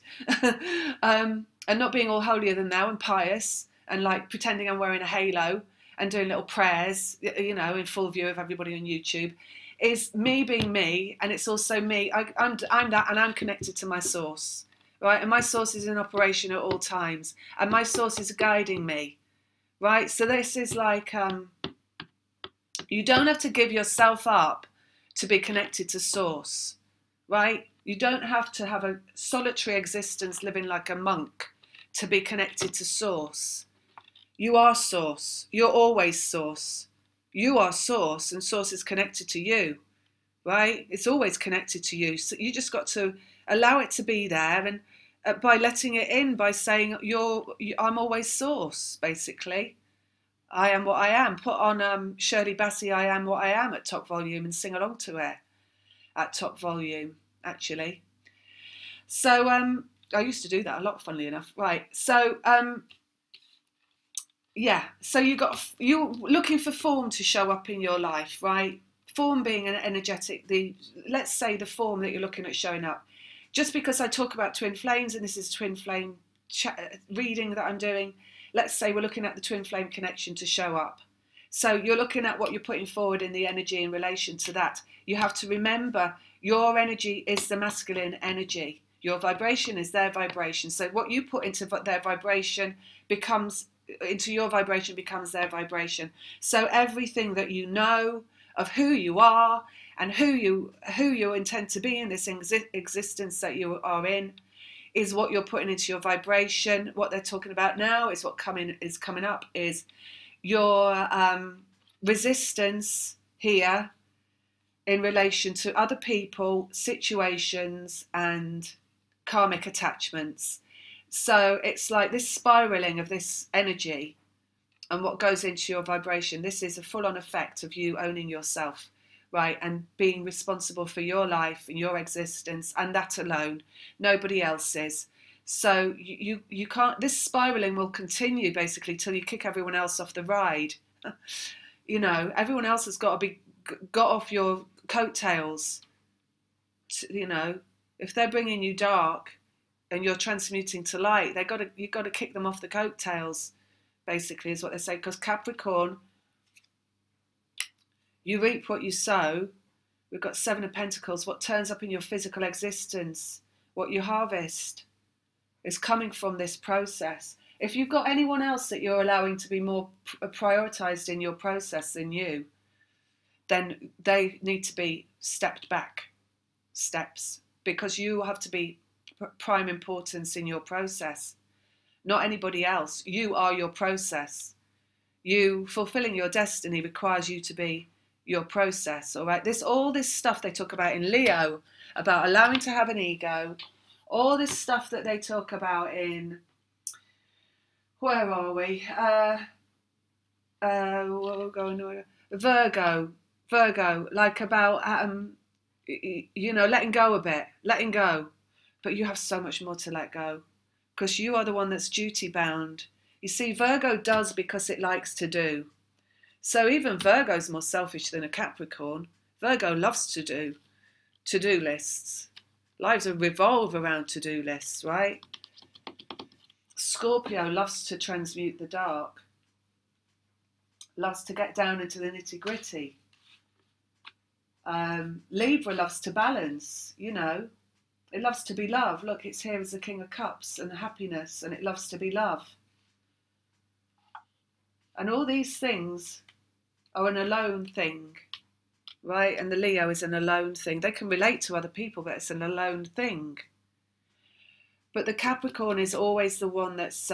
and not being all holier than thou and pious and pretending I'm wearing a halo and doing little prayers, in full view of everybody on YouTube, is me being me. And it's also me. I'm that, and I'm connected to my source. Right, and my source is in operation at all times, and my source is guiding me, right? So this is you don't have to give yourself up to be connected to source, right? You don't have to have a solitary existence living like a monk to be connected to source. You are source. You're always source. You are source, and source is connected to you, right? It's always connected to you. So you just got to allow it to be there, and by letting it in, by saying I'm always source, basically. I am what I am. Put on Shirley Bassey, I am what I am at top volume, and sing along to it at top volume, actually. So I used to do that a lot, funnily enough. Right. So yeah. So you're looking for form to show up in your life, right? Form being an energetic, let's say the form that you're looking at showing up. Just because I talk about twin flames, and this is twin flame reading that I'm doing, let's say we're looking at the twin flame connection to show up. So you're looking at what you're putting forward in the energy in relation to that. You have to remember your energy is the masculine energy. Your vibration is their vibration. So what you put into their vibration becomes their vibration. So everything that you know of who you are and who you intend to be in this existence that you are in is what you're putting into your vibration. What they're talking about now is coming up is your resistance here in relation to other people, situations, and karmic attachments. So it's like this spiraling of this energy and what goes into your vibration. This is a full-on effect of you owning yourself, right, and being responsible for your life and your existence, and that alone, nobody else's. So you can't, this spiraling will continue basically till you kick everyone else off the ride. You know, everyone else has got to be got off your coattails. You know, if they're bringing you dark and you're transmuting to light, you've got to kick them off the coattails, basically, is what they say. Because Capricorn, you reap what you sow. We've got Seven of Pentacles. What turns up in your physical existence, what you harvest, is coming from this process. If you've got anyone else that you're allowing to be more prioritized in your process than you, then they need to be stepped back steps, because you have to be prime importance in your process, not anybody else. You are your process. You fulfilling your destiny requires you to be your process. All right, all this stuff they talk about in Leo about allowing to have an ego, all this stuff that they talk about in, where are we, we're going Virgo, like about you know, letting go a bit, letting go. But you have so much more to let go, because you are the one that's duty bound. You see, Virgo does because it likes to do. So even Virgo's more selfish than a Capricorn. Virgo loves to do to-do lists. Lives revolve around to-do lists, right? Scorpio loves to transmute the dark, loves to get down into the nitty-gritty. Libra loves to balance, you know. It loves to be love. Look, it's here as the King of Cups and happiness, and it loves to be love. And all these things are an alone thing, right? And the Leo is an alone thing. They can relate to other people, but it's an alone thing. But the Capricorn is always the one that's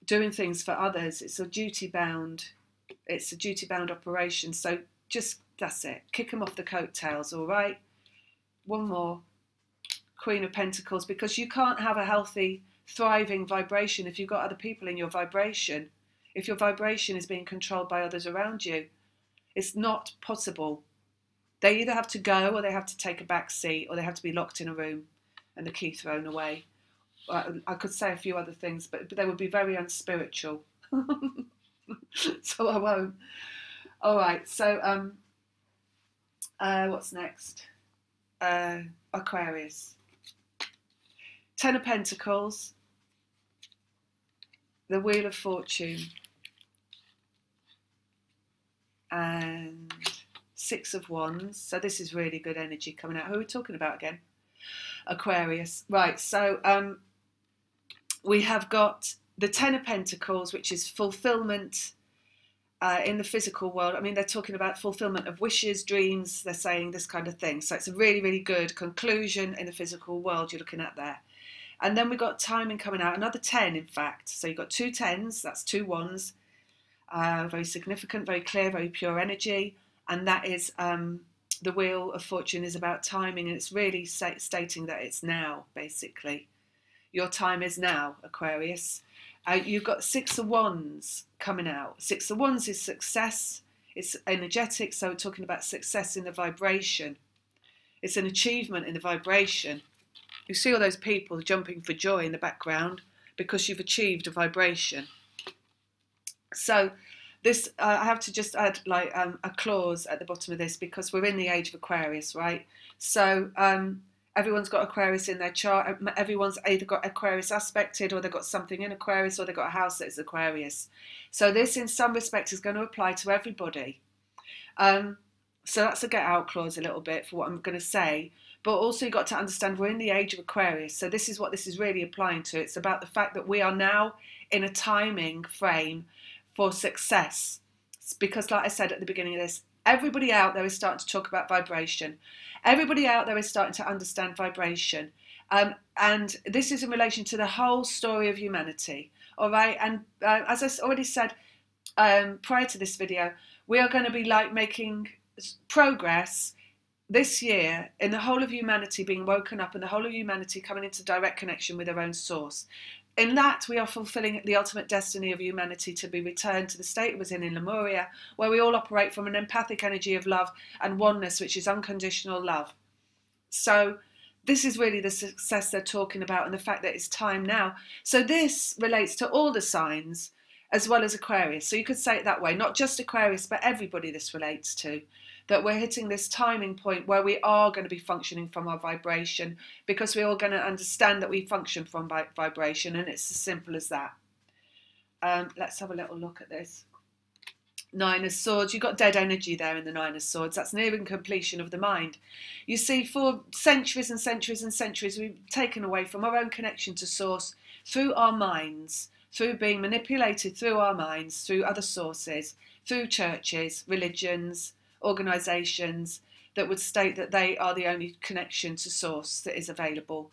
doing things for others. It's a duty bound. It's a duty bound operation. So just, that's it. Kick them off the coattails, all right? One more. Queen of Pentacles, because you can't have a healthy, thriving vibration if you've got other people in your vibration. If your vibration is being controlled by others around you, it's not possible. They either have to go, or they have to take a back seat, or they have to be locked in a room and the key thrown away. I could say a few other things, but they would be very unspiritual. So I won't. All right, so what's next? Aquarius. Ten of Pentacles, the Wheel of Fortune, and Six of Wands. So this is really good energy coming out. Who are we talking about again? Aquarius. Right, so we have got the Ten of Pentacles, which is fulfillment in the physical world. I mean, they're talking about fulfillment of wishes, dreams, they're saying this kind of thing. So it's a really, really good conclusion in the physical world you're looking at there. And then we've got timing coming out, another 10 in fact. So you've got two tens, that's two wands. Very significant, very clear, very pure energy. And that is the Wheel of Fortune is about timing, and it's really stating that it's now, basically. Your time is now, Aquarius. You've got Six of Wands coming out. Six of Wands is success. It's energetic, so we're talking about success in the vibration. It's an achievement in the vibration. You see all those people jumping for joy in the background because you've achieved a vibration. So this, I have to just add like a clause at the bottom of this, because we're in the age of Aquarius, right? So everyone's got Aquarius in their chart. Everyone's either got Aquarius aspected, or they've got something in Aquarius, or they've got a house that is Aquarius. So this, in some respect, is going to apply to everybody. So that's a get out clause a little bit for what I'm going to say. But also you've got to understand we're in the age of Aquarius. So this is what this is really applying to. It's about the fact that we are now in a timing frame for success. It's because, like I said at the beginning of this, everybody out there is starting to talk about vibration. Everybody out there is starting to understand vibration. And this is in relation to the whole story of humanity. All right. And as I already said prior to this video, we are going to be like making progress this year in the whole of humanity being woken up, and the whole of humanity coming into direct connection with their own source. in that we are fulfilling the ultimate destiny of humanity to be returned to the state it was in Lemuria, where we all operate from an empathic energy of love and oneness, which is unconditional love. So this is really the success they're talking about, and the fact that it's time now. So this relates to all the signs as well as Aquarius. So you could say it that way, not just Aquarius, but everybody this relates to, that we're hitting this timing point where we are going to be functioning from our vibration, because we're all going to understand that we function from vibration, and it's as simple as that. Let's have a little look at this. Nine of Swords, you've got dead energy there in the Nine of Swords. That's nearing completion of the mind. You see, for centuries and centuries and centuries, we've taken away from our own connection to source through our minds, through being manipulated through our minds, through other sources, through churches, religions, organisations that would state that they are the only connection to source that is available.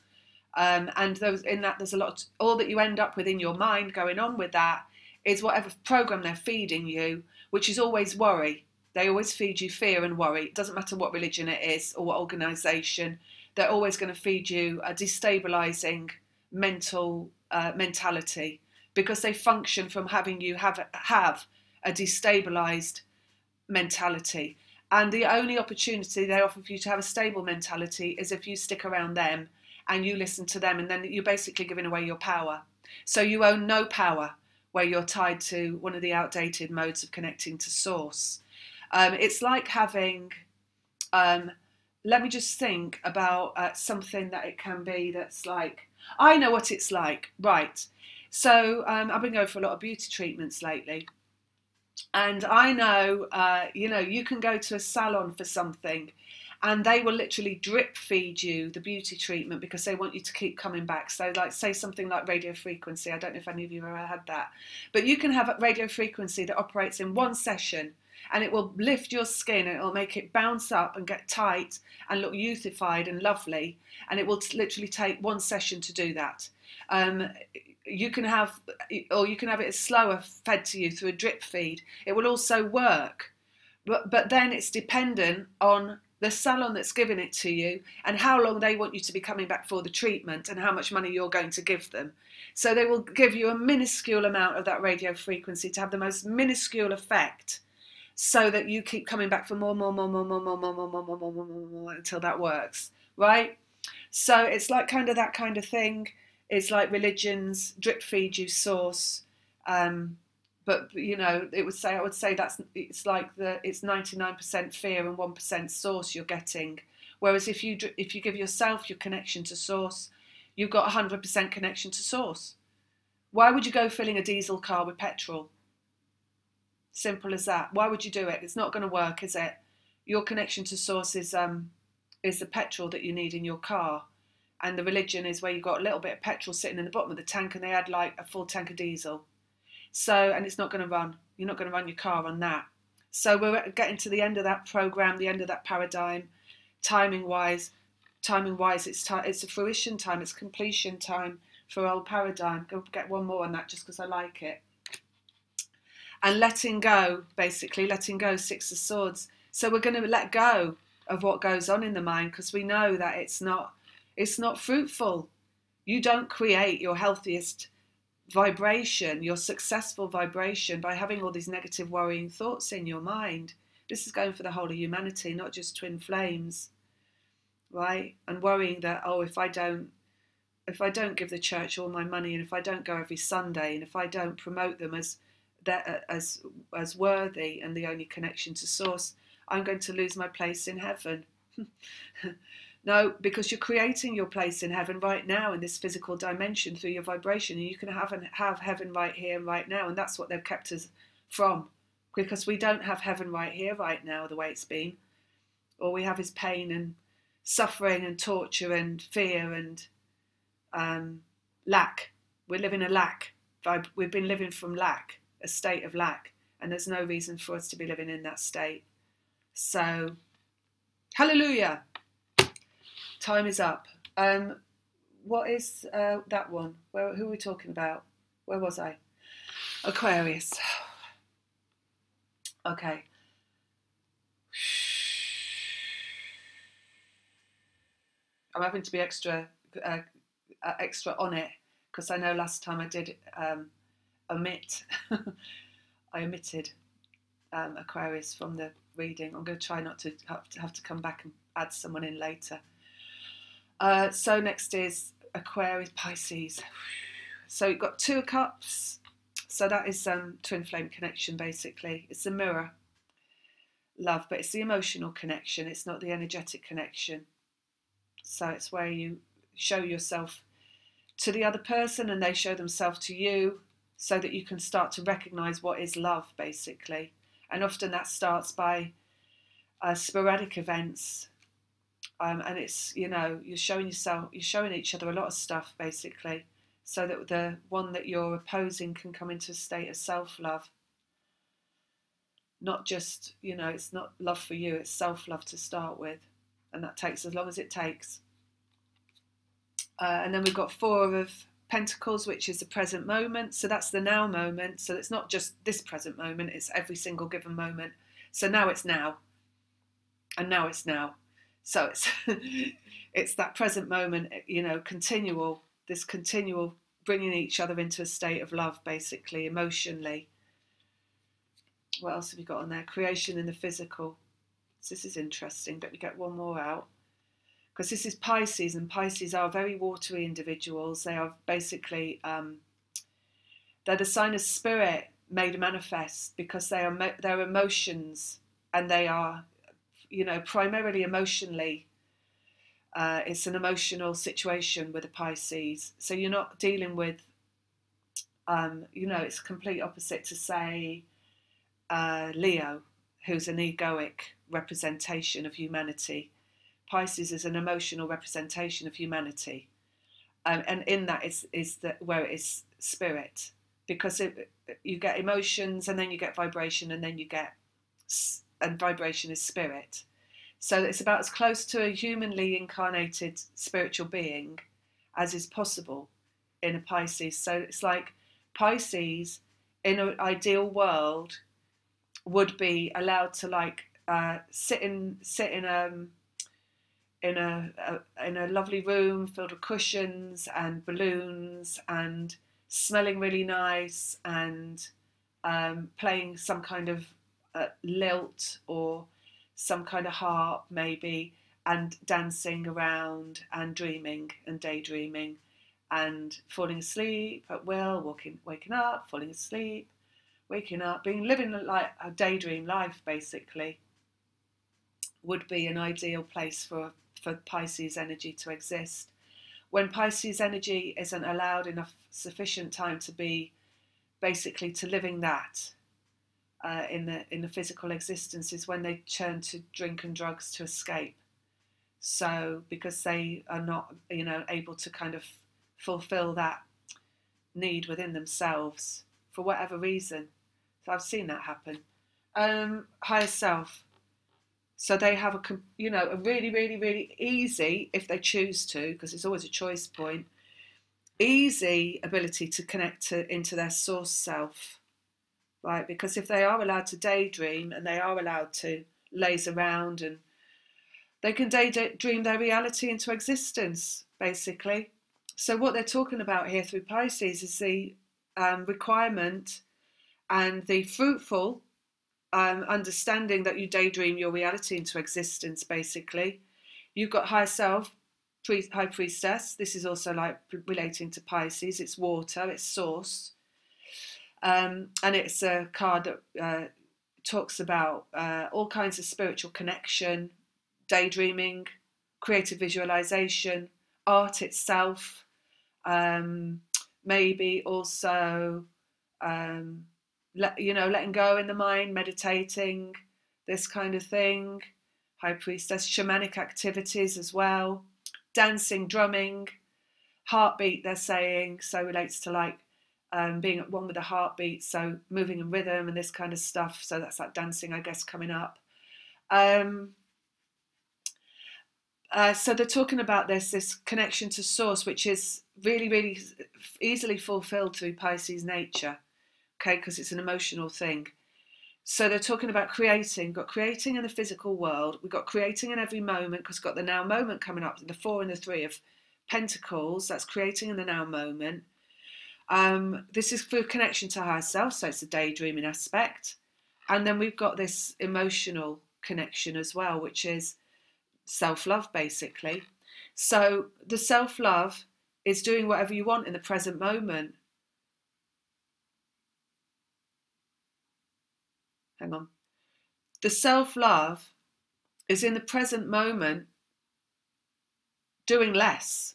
And there's a lot, all that you end up with in your mind going on with that is whatever program they're feeding you, which is always worry. They always feed you fear and worry. It doesn't matter what religion it is or what organisation. They're always going to feed you a destabilising mentality, because they function from having you have a destabilised mentality. And the only opportunity they offer for you to have a stable mentality is if you stick around them and you listen to them, and then you're basically giving away your power. So you own no power where you're tied to one of the outdated modes of connecting to source. It's like having, let me just think about something that it can be that's like, I know what it's like, right. So I've been going for a lot of beauty treatments lately. And I know, you can go to a salon for something and they will literally drip feed you the beauty treatment because they want you to keep coming back. So like, say something like radio frequency. I don't know if any of you have ever had that, but you can have a radio frequency that operates in one session, and it will lift your skin and it'll make it bounce up and get tight and look youthified and lovely. And it will literally take one session to do that. You can have it slower fed to you through a drip feed. It will also work, but then it's dependent on the salon that's giving it to you and how long they want you to be coming back for the treatment and how much money you're going to give them. So they will give you a minuscule amount of that radio frequency to have the most minuscule effect, so that you keep coming back for more until that works, right? So it's like kind of that kind of thing. It's like religions drip feed you source, but I would say it's 99% fear and 1% source you're getting. Whereas if you give yourself your connection to source, you've got 100% connection to source. Why would you go filling a diesel car with petrol? Simple as that. Why would you do it? It's not going to work, is it? Your connection to source is the petrol that you need in your car. And the religion is where you've got a little bit of petrol sitting in the bottom of the tank and they add like a full tank of diesel. So, and it's not going to run. You're not going to run your car on that. So we're getting to the end of that program, the end of that paradigm. Timing wise, it's a fruition time, it's completion time for old paradigm. Go get one more on that just because I like it. And letting go, basically, letting go, Six of Swords. So we're going to let go of what goes on in the mind, because we know that it's not fruitful. You don't create your healthiest vibration, your successful vibration, by having all these negative worrying thoughts in your mind. This is going for the whole of humanity, not just twin flames, right? And worrying that, oh, if I don't give the church all my money, and if I don't go every Sunday, and if I don't promote them as worthy and the only connection to source, I'm going to lose my place in heaven. No, because you're creating your place in heaven right now in this physical dimension through your vibration, and you can have heaven right here and right now, and that's what they've kept us from, because we don't have heaven right here right now the way it's been. All we have is pain and suffering and torture and fear and lack. We're living a lack. We've been living from lack, a state of lack, and there's no reason for us to be living in that state. So, hallelujah. Time is up. What is that one? Who are we talking about? Where was I? Aquarius. Okay. I'm having to be extra on it because I know last time I did omit, I omitted Aquarius from the reading. I'm going to try not to have to come back and add someone in later. So next is Aquarius, Pisces. So you've got 2 of Cups. So that is twin flame connection, basically. It's a mirror love, but it's the emotional connection. It's not the energetic connection. So it's where you show yourself to the other person and they show themselves to you, so that you can start to recognize what is love, basically. And often that starts by sporadic events. And it's, you know, you're showing each other a lot of stuff, basically, so that the one that you're opposing can come into a state of self-love. Not just, you know, it's not love for you, it's self-love to start with. And that takes as long as it takes. And then we've got 4 of Pentacles, which is the present moment. So that's the now moment. So it's not just this present moment, it's every single given moment. So now it's now. And now it's now. So it's it's that present moment, you know, this continual bringing each other into a state of love, basically, emotionally. What else have you got on there? Creation in the physical. So this is interesting, but we get one more out. Because this is Pisces, and Pisces are very watery individuals. They are basically, they're the sign of spirit made manifest, because they are their emotions, and they are, you know, primarily emotionally. It's an emotional situation with a Pisces. So you're not dealing with, you know, it's complete opposite to, say, Leo, who's an egoic representation of humanity. Pisces is an emotional representation of humanity, and in that is where it is spirit, because you get emotions, and then you get vibration, and then you get, and vibration is spirit. So it's about as close to a humanly incarnated spiritual being as is possible in a Pisces. So it's like Pisces in an ideal world would be allowed to, like, sit in a lovely room filled with cushions and balloons and smelling really nice, and playing some kind of lilt or some kind of harp maybe, and dancing around and dreaming and daydreaming and falling asleep at will, waking up, falling asleep, waking up, living like a daydream life, basically, would be an ideal place for Pisces energy to exist. When Pisces energy isn't allowed enough sufficient time to be basically to living that in the physical existence, is when they turn to drink and drugs to escape. So because they are not, you know, able to kind of fulfill that need within themselves for whatever reason. So I've seen that happen. Higher self. So they have a really, really, really easy, if they choose to, because it's always a choice point, easy ability to connect into their source self, right? Because if they are allowed to daydream and they are allowed to laze around, and they can daydream their reality into existence, basically. So what they're talking about here through Pisces is the requirement and the fruitful understanding that you daydream your reality into existence, basically. You've got higher self, high priestess. This is also like relating to Pisces. It's water, it's source. And it's a card that talks about all kinds of spiritual connection, daydreaming, creative visualization, art itself, maybe also letting go in the mind, meditating, this kind of thing. High priestess, shamanic activities as well, dancing, drumming, heartbeat, they're saying, so relates to like being at one with the heartbeat, so moving in rhythm and this kind of stuff. So that's like dancing, I guess, coming up. So they're talking about this connection to source, which is really, really easily fulfilled through Pisces nature, okay, because it's an emotional thing. So they're talking about creating. We've got creating in the physical world. We've got creating in every moment, because we've got the now moment coming up, the 4 and the 3 of Pentacles. That's creating in the now moment. This is for connection to higher self, so it's a daydreaming aspect. And then we've got this emotional connection as well, which is self-love, basically. So the self-love is doing whatever you want in the present moment. Hang on. The self-love is in the present moment doing less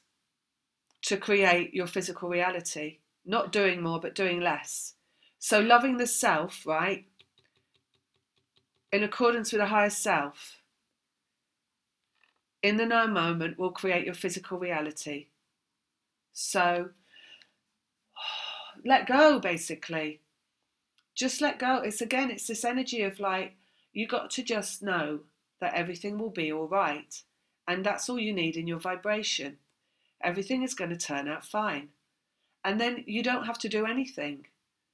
to create your physical reality. Not doing more, but doing less. So loving the self, right, in accordance with a higher self, in the now moment will create your physical reality. So let go, basically. Just let go. It's this energy of like, you got to just know that everything will be all right. And that's all you need in your vibration. Everything is going to turn out fine. And then you don't have to do anything,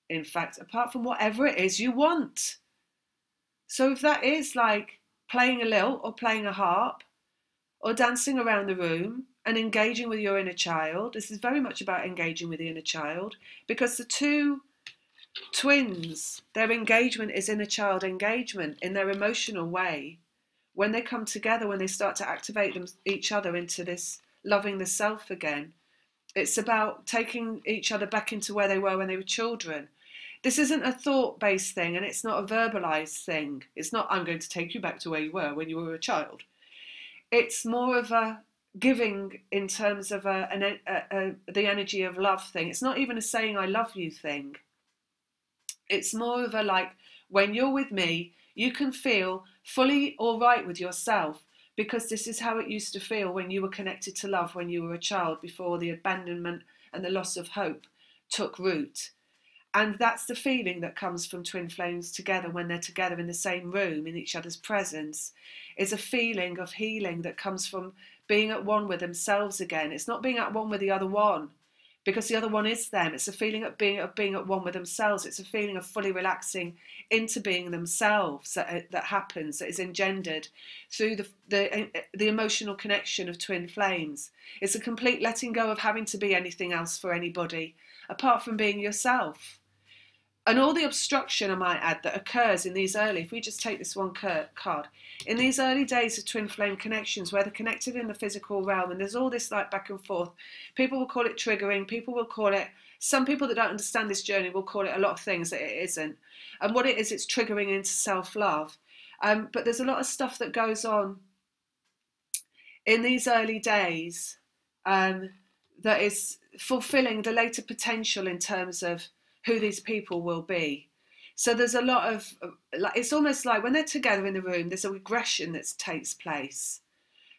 in fact, apart from whatever it is you want. So if that is like playing a lilt or playing a harp or dancing around the room and engaging with your inner child, this is very much about engaging with the inner child, because the two twins, their engagement is inner child engagement in their emotional way. When they come together, when they start to activate each other into this loving the self again, it's about taking each other back into where they were when they were children. This isn't a thought-based thing, and it's not a verbalized thing. It's not, I'm going to take you back to where you were when you were a child. It's more of a giving in terms of the energy of love thing. It's not even a saying I love you thing. It's more of a like, when you're with me, you can feel fully all right with yourself, because this is how it used to feel when you were connected to love when you were a child, before the abandonment and the loss of hope took root. And that's the feeling that comes from twin flames together when they're together in the same room, in each other's presence. It's a feeling of healing that comes from being at one with themselves again. It's not being at one with the other one, because the other one is them. It's a feeling of being at one with themselves. It's a feeling of fully relaxing into being themselves that happens, that is engendered through the emotional connection of twin flames. It's a complete letting go of having to be anything else for anybody, apart from being yourself. And all the obstruction, I might add, that occurs in these early, if we just take this one card, in these early days of twin flame connections, where they're connected in the physical realm, and there's all this like back and forth. People will call it triggering, people will call it, some people that don't understand this journey will call it a lot of things that it isn't. And what it is, it's triggering into self-love. But there's a lot of stuff that goes on in these early days that is fulfilling the later potential in terms of who these people will be. So there's a lot of, like, it's almost like when they're together in the room, there's a regression that takes place.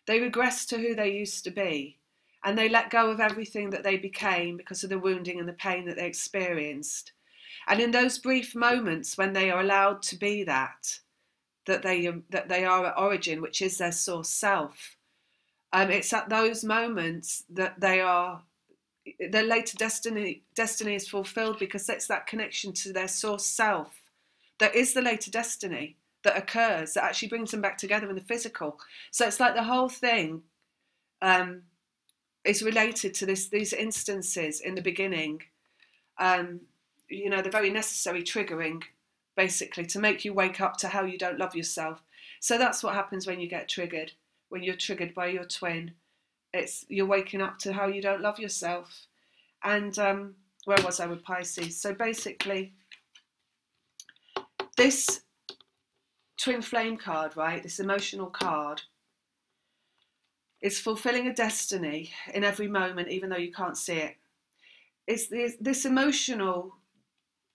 They regress to who they used to be, and they let go of everything that they became because of the wounding and the pain that they experienced. And in those brief moments when they are allowed to be that they are at origin, which is their source self, it's at those moments that their later destiny is fulfilled, because it's that connection to their source self that is the later destiny that occurs, that actually brings them back together in the physical. So it's like the whole thing is related to these instances in the beginning. The very necessary triggering, basically, to make you wake up to how you don't love yourself. So that's what happens when you get triggered, when you're triggered by your twin. You're waking up to how you don't love yourself. And where was I with Pisces? So basically, this twin flame card, right, this emotional card, is fulfilling a destiny in every moment, even though you can't see it. It's this emotional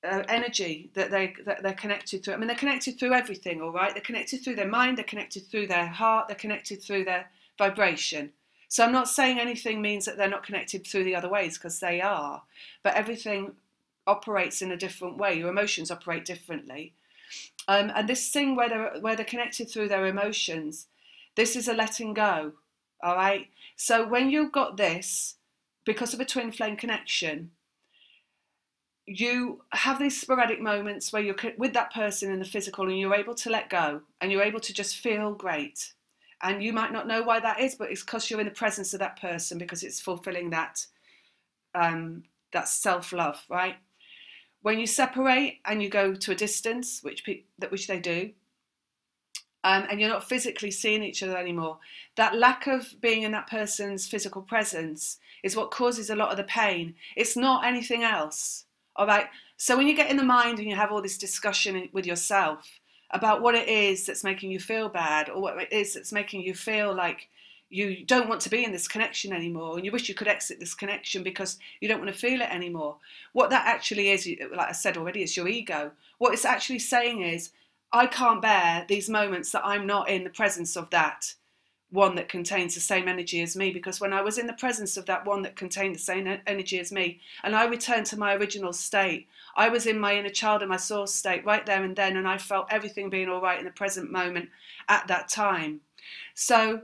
energy that they're connected through. I mean, they're connected through everything, all right? They're connected through their mind, they're connected through their heart, they're connected through their vibration. So I'm not saying anything means that they're not connected through the other ways, because they are. But everything operates in a different way. Your emotions operate differently. And this thing where they're connected through their emotions, this is a letting go, all right? So when you've got this, because of a twin flame connection, you have these sporadic moments where you're with that person in the physical and you're able to let go and you're able to just feel great. And you might not know why that is, but it's because you're in the presence of that person, because it's fulfilling that That's self-love, right? When you separate and you go to a distance, which they do, and you're not physically seeing each other anymore, that lack of being in that person's physical presence is what causes a lot of the pain. It's not anything else, all right? So when you get in the mind and you have all this discussion with yourself about what it is that's making you feel bad, or what it is that's making you feel like you don't want to be in this connection anymore, and you wish you could exit this connection because you don't want to feel it anymore, what that actually is, like I said already, is your ego. What it's actually saying is, I can't bear these moments that I'm not in the presence of that one that contains the same energy as me, because when I was in the presence of that one that contained the same energy as me, and I returned to my original state, I was in my inner child and my source state right there and then, and I felt everything being all right in the present moment at that time. So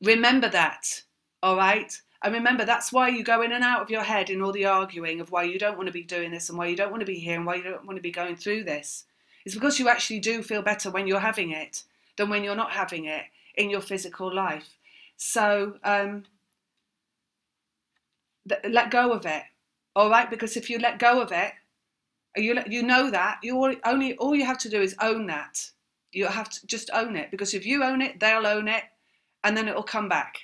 remember that, all right? And remember, that's why you go in and out of your head in all the arguing of why you don't want to be doing this and why you don't want to be here and why you don't want to be going through this. It's because you actually do feel better when you're having it than when you're not having it in your physical life. So let go of it, all right? Because if you let go of it, you know that, all you have to do is own that. You have to just own it, because if you own it, they'll own it, and then it'll come back.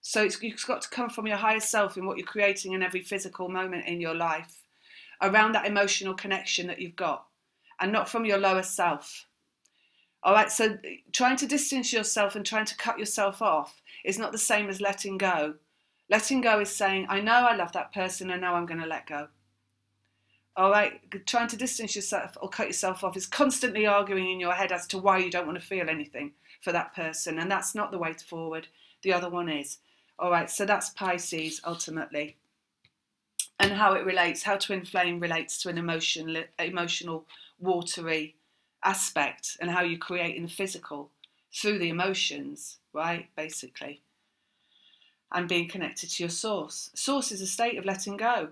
So it's got to come from your higher self in what you're creating in every physical moment in your life, around that emotional connection that you've got, and not from your lower self. All right, so trying to distance yourself and trying to cut yourself off is not the same as letting go. Letting go is saying, I know I love that person and now I'm going to let go. All right, trying to distance yourself or cut yourself off is constantly arguing in your head as to why you don't want to feel anything for that person, and that's not the way forward. The other one is. All right, so that's Pisces ultimately. And how it relates, how twin flame relates to an emotional, watery aspect, and how you create in the physical through the emotions, right, basically. And being connected to your source. Source is a state of letting go.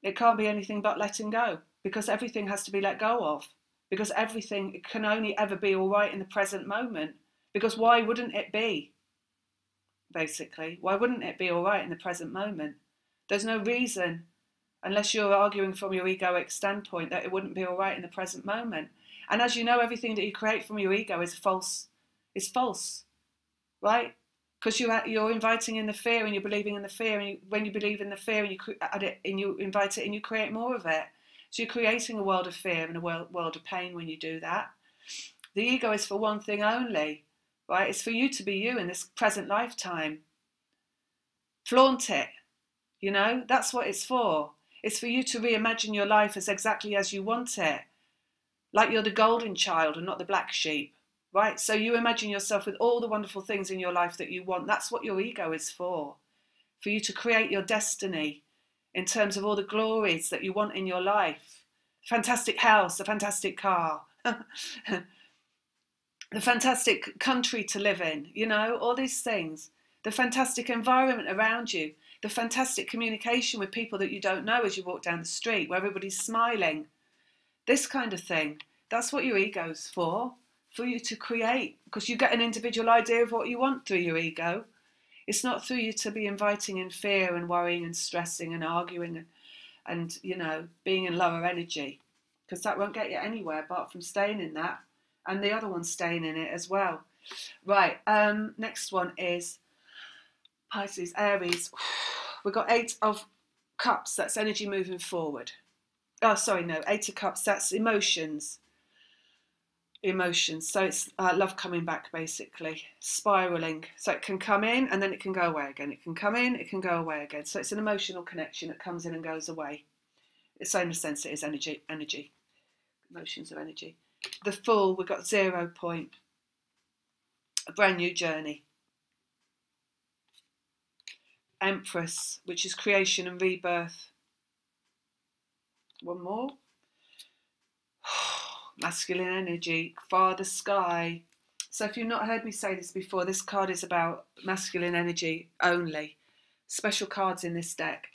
It can't be anything but letting go, because everything has to be let go of, because everything can only ever be all right in the present moment, because why wouldn't it be, basically? Why wouldn't it be all right in the present moment? There's no reason, unless you're arguing from your egoic standpoint, that it wouldn't be all right in the present moment. And as you know, everything that you create from your ego is false. It's false, right? Because you're inviting in the fear and you're believing in the fear, and when you believe in the fear and you invite it and you create more of it. So you're creating a world of fear and a world of pain when you do that. The ego is for one thing only, right? It's for you to be you in this present lifetime. Flaunt it, you know? That's what it's for. It's for you to reimagine your life as exactly as you want it. Like you're the golden child and not the black sheep. Right, so you imagine yourself with all the wonderful things in your life that you want. That's what your ego is for you to create your destiny in terms of all the glories that you want in your life. Fantastic house, a fantastic car, the fantastic country to live in, you know, all these things. The fantastic environment around you, the fantastic communication with people that you don't know as you walk down the street, where everybody's smiling. This kind of thing. That's what your ego's for you to create, because you get an individual idea of what you want through your ego. It's not through you to be inviting in fear and worrying and stressing and arguing and you know, being in lower energy, because that won't get you anywhere apart from staying in that, and the other one staying in it as well. Right, next one is Pisces, Aries. We've got 8 of Cups, that's energy moving forward. Oh, sorry, no, 8 of Cups, that's emotions. So it's love coming back, basically, spiraling. So it can come in and then it can go away again. It can come in, it can go away again. So it's an emotional connection that comes in and goes away. So in a sense, it is energy. Emotions are energy. The Fool, we've got 0 point. A brand new journey. Empress, which is creation and rebirth. One more. Masculine energy, Father Sky. So if you've not heard me say this before, this card is about masculine energy only. Special cards in this deck.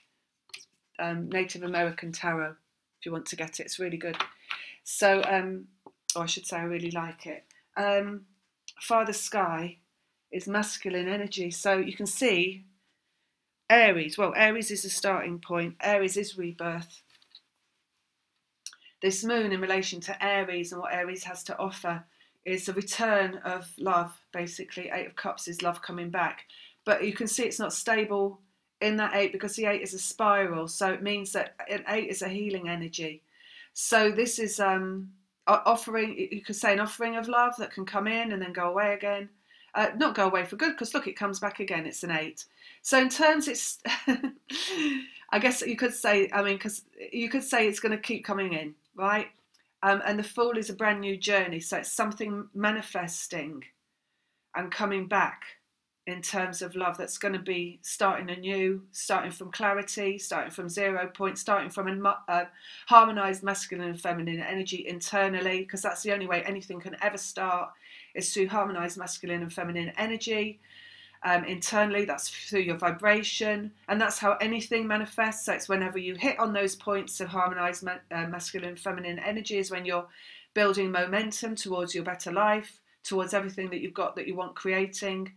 Native American Tarot, if you want to get it. It's really good. So, or I should say I really like it. Father Sky is masculine energy. So you can see Aries, well, Aries is a starting point. Aries is rebirth. This moon in relation to Aries and what Aries has to offer is a return of love, basically. Eight of Cups is love coming back. But you can see it's not stable in that eight because the eight is a spiral. So it means that an eight is a healing energy. So this is offering, you could say an offering of love that can come in and then go away again. Not go away for good, because look, it comes back again. It's an eight. So in terms, it's, I guess you could say, I mean, because you could say it's going to keep coming in, right? And the Fool is a brand new journey. So it's something manifesting and coming back in terms of love that's going to be starting anew, starting from clarity, starting from 0 point, starting from a harmonized masculine and feminine energy internally, because that's the only way anything can ever start, is through harmonized masculine and feminine energy. Internally, that's through your vibration, and that's how anything manifests. So it's whenever you hit on those points of harmonized masculine and feminine energy is when you're building momentum towards your better life, towards everything that you've got that you want creating.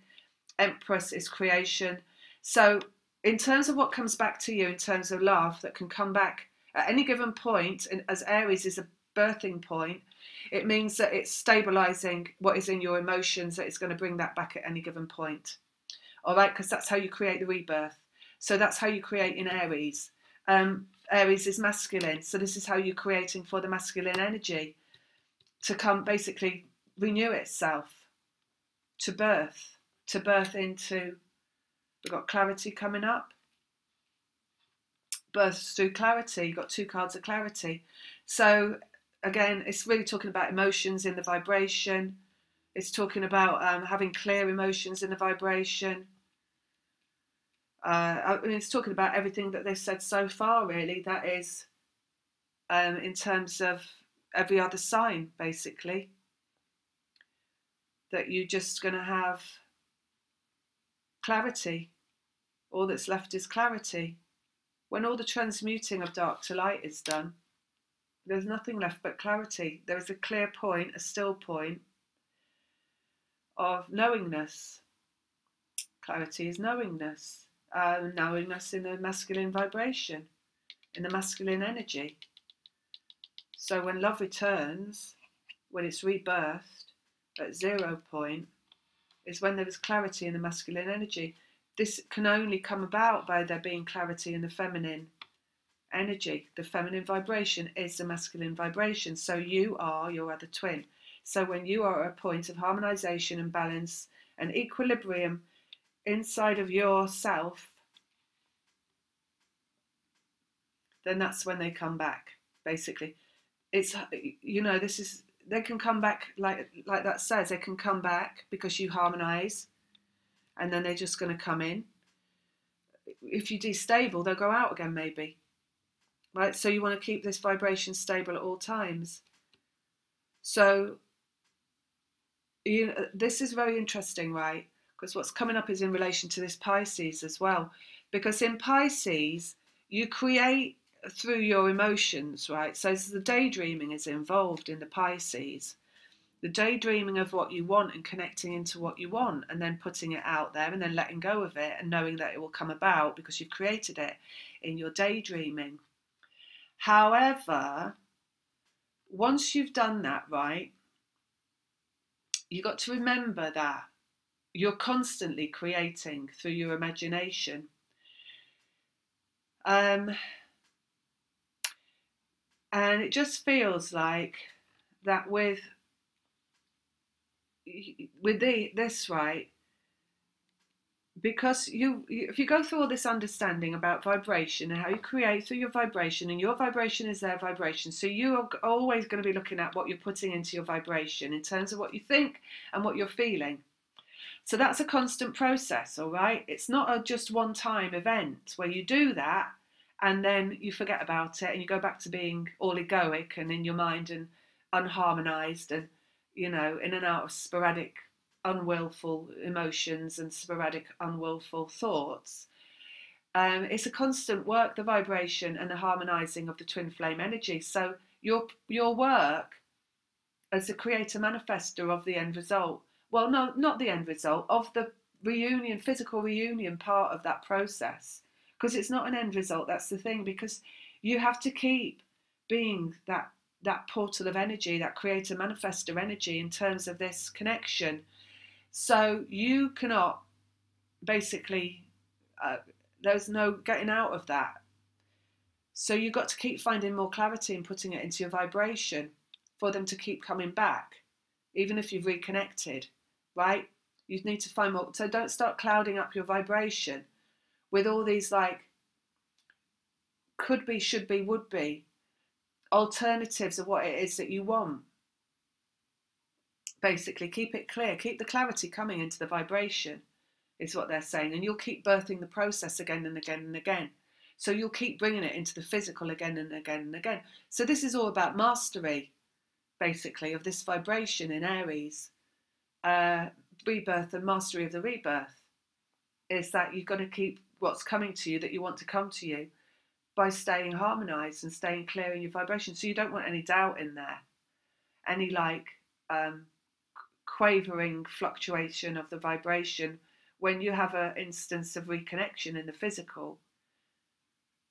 Empress is creation. So in terms of what comes back to you in terms of love that can come back at any given point, and as Aries is a birthing point, it means that it's stabilizing what is in your emotions, that it's going to bring that back at any given point. All right, because that's how you create the rebirth. So that's how you create in Aries. Aries is masculine, so this is how you're creating for the masculine energy to come, basically renew itself, to birth into, we've got clarity coming up. Births through clarity. You've got 2 cards of clarity. So again, it's really talking about emotions in the vibration. It's talking about having clear emotions in the vibration. I mean, it's talking about everything that they've said so far, really. That is in terms of every other sign, basically. That you're just going to have clarity. All that's left is clarity. When all the transmuting of dark to light is done, there's nothing left but clarity. There is a clear point, a still point of knowingness. Clarity is knowingness. Knowingness in the masculine vibration, in the masculine energy. So when love returns, when it's rebirthed at 0 point, is when there is clarity in the masculine energy. This can only come about by there being clarity in the feminine energy. The feminine vibration is the masculine vibration. So you are your other twin. So when you are at a point of harmonization and balance and equilibrium inside of yourself, then that's when they come back, basically. It's, you know, this is, they can come back, like that says, they can come back because you harmonize, and then they're just going to come in. If you destable, they'll go out again, maybe. Right? So you want to keep this vibration stable at all times. So this is very interesting, right? Because what's coming up is in relation to this Pisces as well. Because in Pisces, you create through your emotions, right? So the daydreaming is involved in the Pisces. The daydreaming of what you want and connecting into what you want, and then putting it out there and then letting go of it and knowing that it will come about because you've created it in your daydreaming. However, once you've done that, right, you've got to remember that you're constantly creating through your imagination. And it just feels like that with this, right, because if you go through all this understanding about vibration and how you create through your vibration, and your vibration is their vibration, so you are always going to be looking at what you're putting into your vibration in terms of what you think and what you're feeling. So that's a constant process, all right? It's not a just one-time event where you do that and then you forget about it and you go back to being all egoic and in your mind and unharmonized and, you know, in and out of sporadic, unwillful emotions and sporadic, unwillful thoughts. It's a constant work, the vibration and the harmonizing of the twin flame energy. So your work as a creator manifester of the end result, well, no, not the end result, of the reunion, physical reunion part of that process, because it's not an end result. That's the thing, because you have to keep being that portal of energy, that creator manifester energy in terms of this connection. So you cannot basically, there's no getting out of that. So you've got to keep finding more clarity and putting it into your vibration for them to keep coming back, even if you've reconnected, right? You need to find more. So don't start clouding up your vibration with all these like could be, should be, would be alternatives of what it is that you want. Basically, keep it clear, keep the clarity coming into the vibration, is what they're saying, and you'll keep birthing the process again and again and again. So you'll keep bringing it into the physical again and again and again. So this is all about mastery, basically, of this vibration in Aries. Rebirth and mastery of the rebirth is that you've got to keep what's coming to you that you want to come to you by staying harmonized and staying clear in your vibration. So you don't want any doubt in there, any like quavering fluctuation of the vibration. When you have an instance of reconnection in the physical,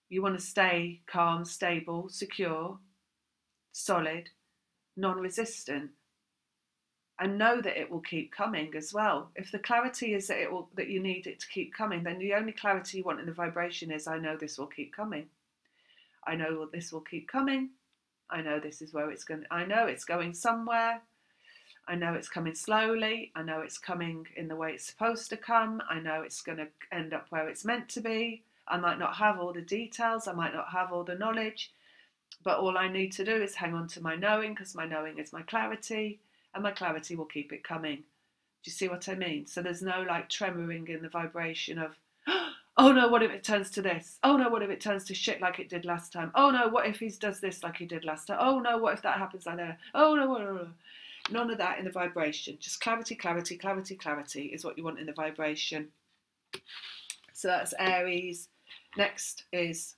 you want to stay calm, stable, secure, solid, non-resistant, and know that it will keep coming as well. If the clarity is that you need it to keep coming, then the only clarity you want in the vibration is, I know this will keep coming. I know this will keep coming. I know this is where it's going. I know it's going somewhere. I know it's coming slowly. I know it's coming in the way it's supposed to come. I know it's going to end up where it's meant to be. I might not have all the details. I might not have all the knowledge. But all I need to do is hang on to my knowing, because my knowing is my clarity, and my clarity will keep it coming. Do you see what I mean? So there's no like tremoring in the vibration of, oh no, what if it turns to this? Oh no, what if it turns to shit like it did last time? Oh no, what if he does this like he did last time? Oh no, what if that happens like that? Oh no, no. None of that in the vibration. Just clarity, clarity, clarity, clarity is what you want in the vibration. So that's Aries. Next is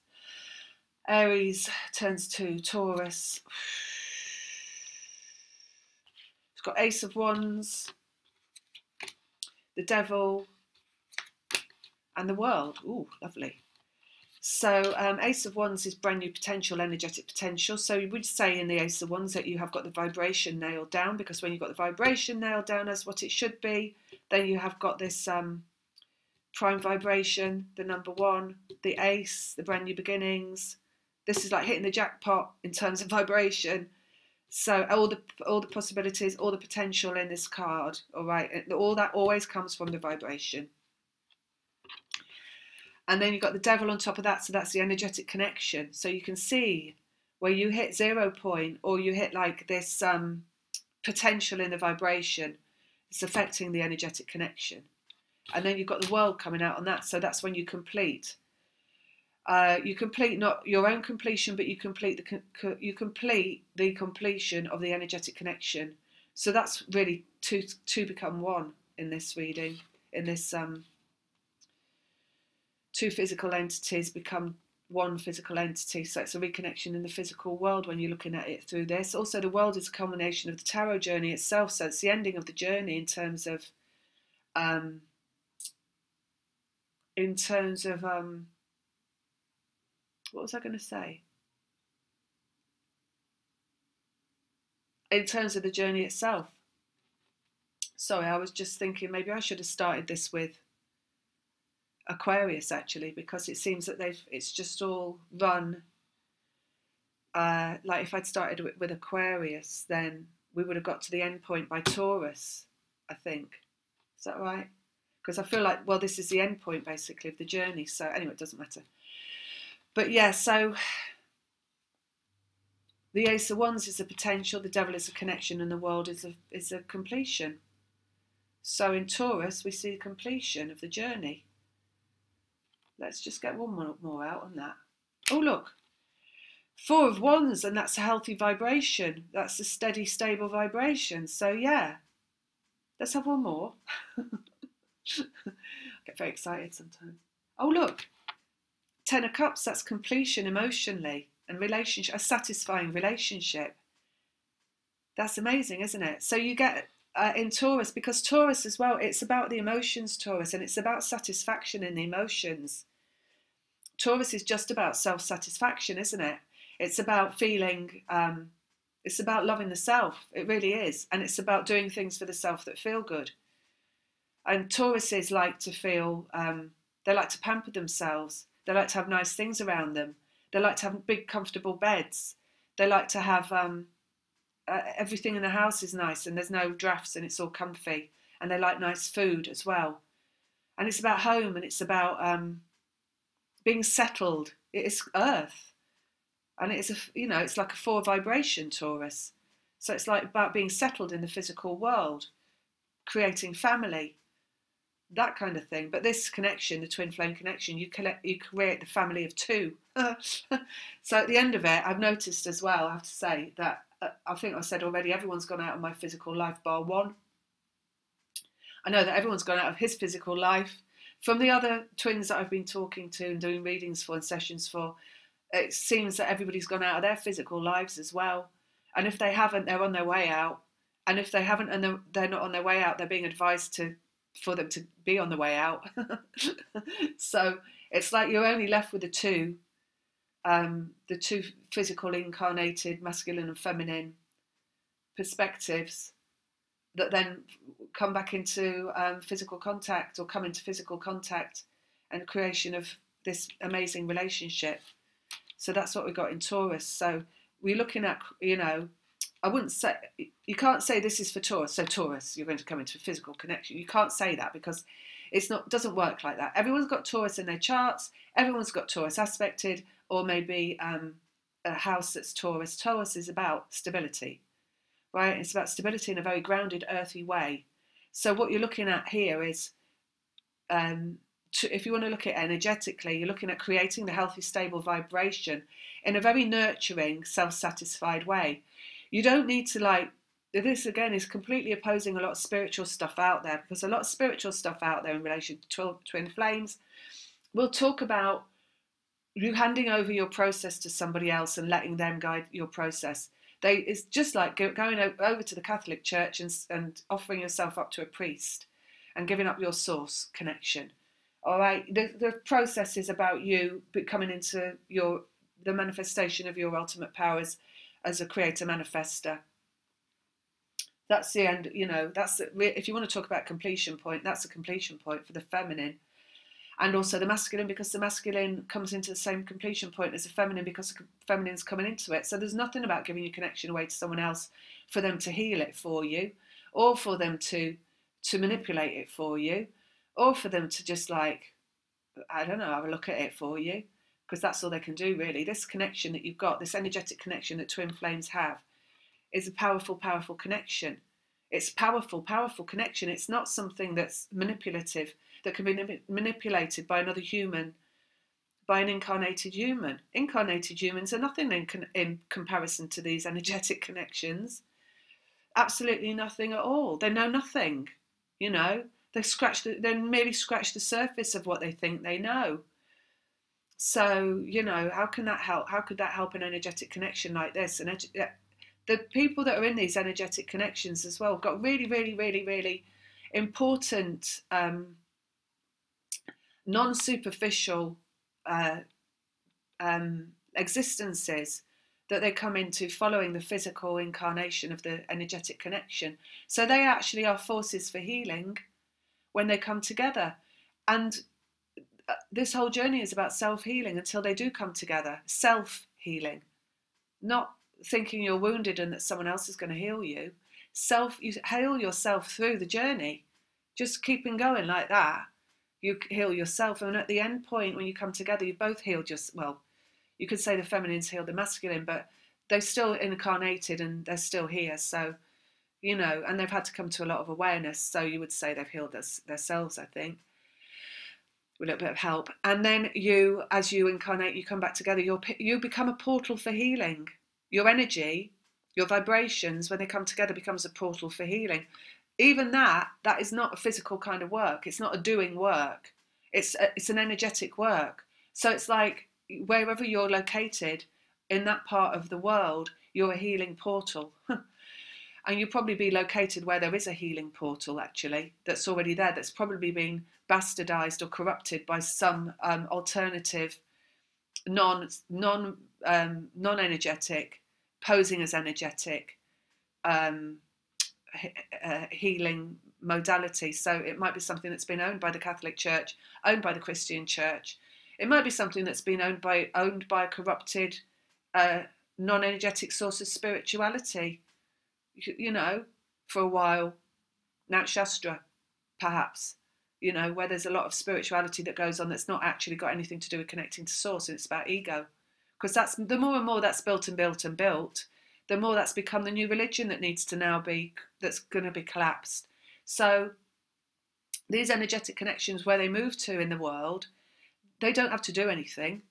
Aries turns to Taurus. It's got Ace of Wands, the Devil, and the World. Ooh, lovely. So Ace of Wands is brand new potential, energetic potential. So you would say in the Ace of Wands that you have got the vibration nailed down, because when you've got the vibration nailed down as what it should be, then you have got this prime vibration, the number one, the ace, the brand new beginnings. This is like hitting the jackpot in terms of vibration. So all the possibilities, all the potential in this card, all right, all that always comes from the vibration. And then you've got the Devil on top of that, so that's the energetic connection. So you can see where you hit 0 point, or you hit like this potential in the vibration, it's affecting the energetic connection. And then you've got the World coming out on that, so that's when you complete. You complete not your own completion, but you complete the completion of the energetic connection. So that's really two become one in this reading. In this, two physical entities become one physical entity. So it's a reconnection in the physical world when you're looking at it through this. Also, the World is a culmination of the tarot journey itself. So it's the ending of the journey in terms of what was I going to say? In terms of the journey itself. Sorry, I was just thinking maybe I should have started this with Aquarius, actually, because it seems that it's just all run. Like if I'd started with Aquarius, then we would have got to the end point by Taurus, I think. Is that right? Because I feel like, well, this is the end point basically of the journey. So anyway, it doesn't matter. But yeah, so the Ace of Wands is a potential, the Devil is a connection, and the World is a completion. So in Taurus, we see the completion of the journey. Let's just get one more out on that. Oh, look. 4 of Wands, and that's a healthy vibration. That's a steady, stable vibration. So yeah, let's have one more. I get very excited sometimes. Oh, look. 10 of Cups, that's completion emotionally and relationship, a satisfying relationship. That's amazing, isn't it? So you get in Taurus, because Taurus as well, it's about the emotions, Taurus, and it's about satisfaction in the emotions. Taurus is just about self-satisfaction, isn't it? It's about feeling, it's about loving the self. It really is. And it's about doing things for the self that feel good. And Tauruses like to feel, they like to pamper themselves. They like to have nice things around them. They like to have big, comfortable beds. They like to have everything in the house is nice and there's no drafts and it's all comfy. And they like nice food as well. And it's about home, and it's about being settled. It is earth. And it's it's like a 4 vibration, Taurus. So it's like about being settled in the physical world, creating family, that kind of thing. But this connection, the twin flame connection, you create the family of 2. So at the end of it, I've noticed as well, I have to say, that I think I said already, everyone's gone out of my physical life bar one. I know that everyone's gone out of his physical life. From the other twins that I've been talking to and doing readings for and sessions for, it seems that everybody's gone out of their physical lives as well. And if they haven't, they're on their way out. And if they haven't and they're not on their way out, they're being advised for them to be on the way out. So it's like you're only left with the two physical incarnated masculine and feminine perspectives that then come back into physical contact, or come into physical contact and creation of this amazing relationship. So that's what we got in Taurus. So we're looking at, I wouldn't say, you can't say this is for Taurus, so Taurus, you're going to come into a physical connection. You can't say that, because doesn't work like that. Everyone's got Taurus in their charts, everyone's got Taurus aspected, or maybe a house that's Taurus. Taurus is about stability, right? It's about stability in a very grounded, earthy way. So what you're looking at here is, if you want to look at it energetically, you're looking at creating the healthy, stable vibration in a very nurturing, self-satisfied way. You don't need to this again is completely opposing a lot of spiritual stuff out there, because a lot of spiritual stuff out there in relation to twin flames will talk about you handing over your process to somebody else and letting them guide your process. It's just like going over to the Catholic Church and offering yourself up to a priest and giving up your source connection. All right, the process is about you coming into the manifestation of your ultimate powers as a creator manifester. That's the end. If you want to talk about completion point, that's a completion point for the feminine, and also the masculine, because the masculine comes into the same completion point as the feminine, because the feminine's coming into it. So there's nothing about giving your connection away to someone else for them to heal it for you, or for them to manipulate it for you, or for them to just have a look at it for you, because that's all they can do, really. This connection that you've got, this energetic connection that twin flames have, is a powerful, powerful connection. It's powerful, powerful connection. It's not something that's manipulative, that can be manipulated by another human, by an incarnated human. Incarnated humans are nothing in comparison to these energetic connections. Absolutely nothing at all. They know nothing, They merely scratch the surface of what they think they know. So, how can that help? How could that help an energetic connection like this? And the people that are in these energetic connections as well got really, really, really, really important non-superficial existences that they come into following the physical incarnation of the energetic connection. So they actually are forces for healing when they come together. And this whole journey is about self-healing until they do come together. Self-healing. Not thinking you're wounded and that someone else is going to heal you. You heal yourself through the journey. Just keeping going like that. You heal yourself, and at the end point when you come together, you both healed you could say the feminine's healed the masculine, but they're still incarnated and they're still here. So, and they've had to come to a lot of awareness. So you would say they've healed themselves, I think, with a little bit of help. And then as you incarnate, you come back together. You become a portal for healing. Your energy, your vibrations, when they come together, becomes a portal for healing. Even that is not a physical kind of work. It's not a doing work. It's an energetic work. So it's like wherever you're located in that part of the world, you're a healing portal. And you'll probably be located where there is a healing portal, actually, that's already there, that's probably been bastardized or corrupted by some alternative, non-energetic, posing as energetic healing modality. So it might be something that's been owned by the Catholic Church, owned by the Christian Church. It might be something that's been owned by a corrupted, non-energetic source of spirituality. You know, for a while, Nat Shastra, perhaps, you know, where there's a lot of spirituality that goes on that's not actually got anything to do with connecting to source, and it's about ego. Because that's the more and more that's built and built and built, the more that's become the new religion that needs to now be, that's going to be collapsed. So these energetic connections, where they move to in the world, they don't have to do anything.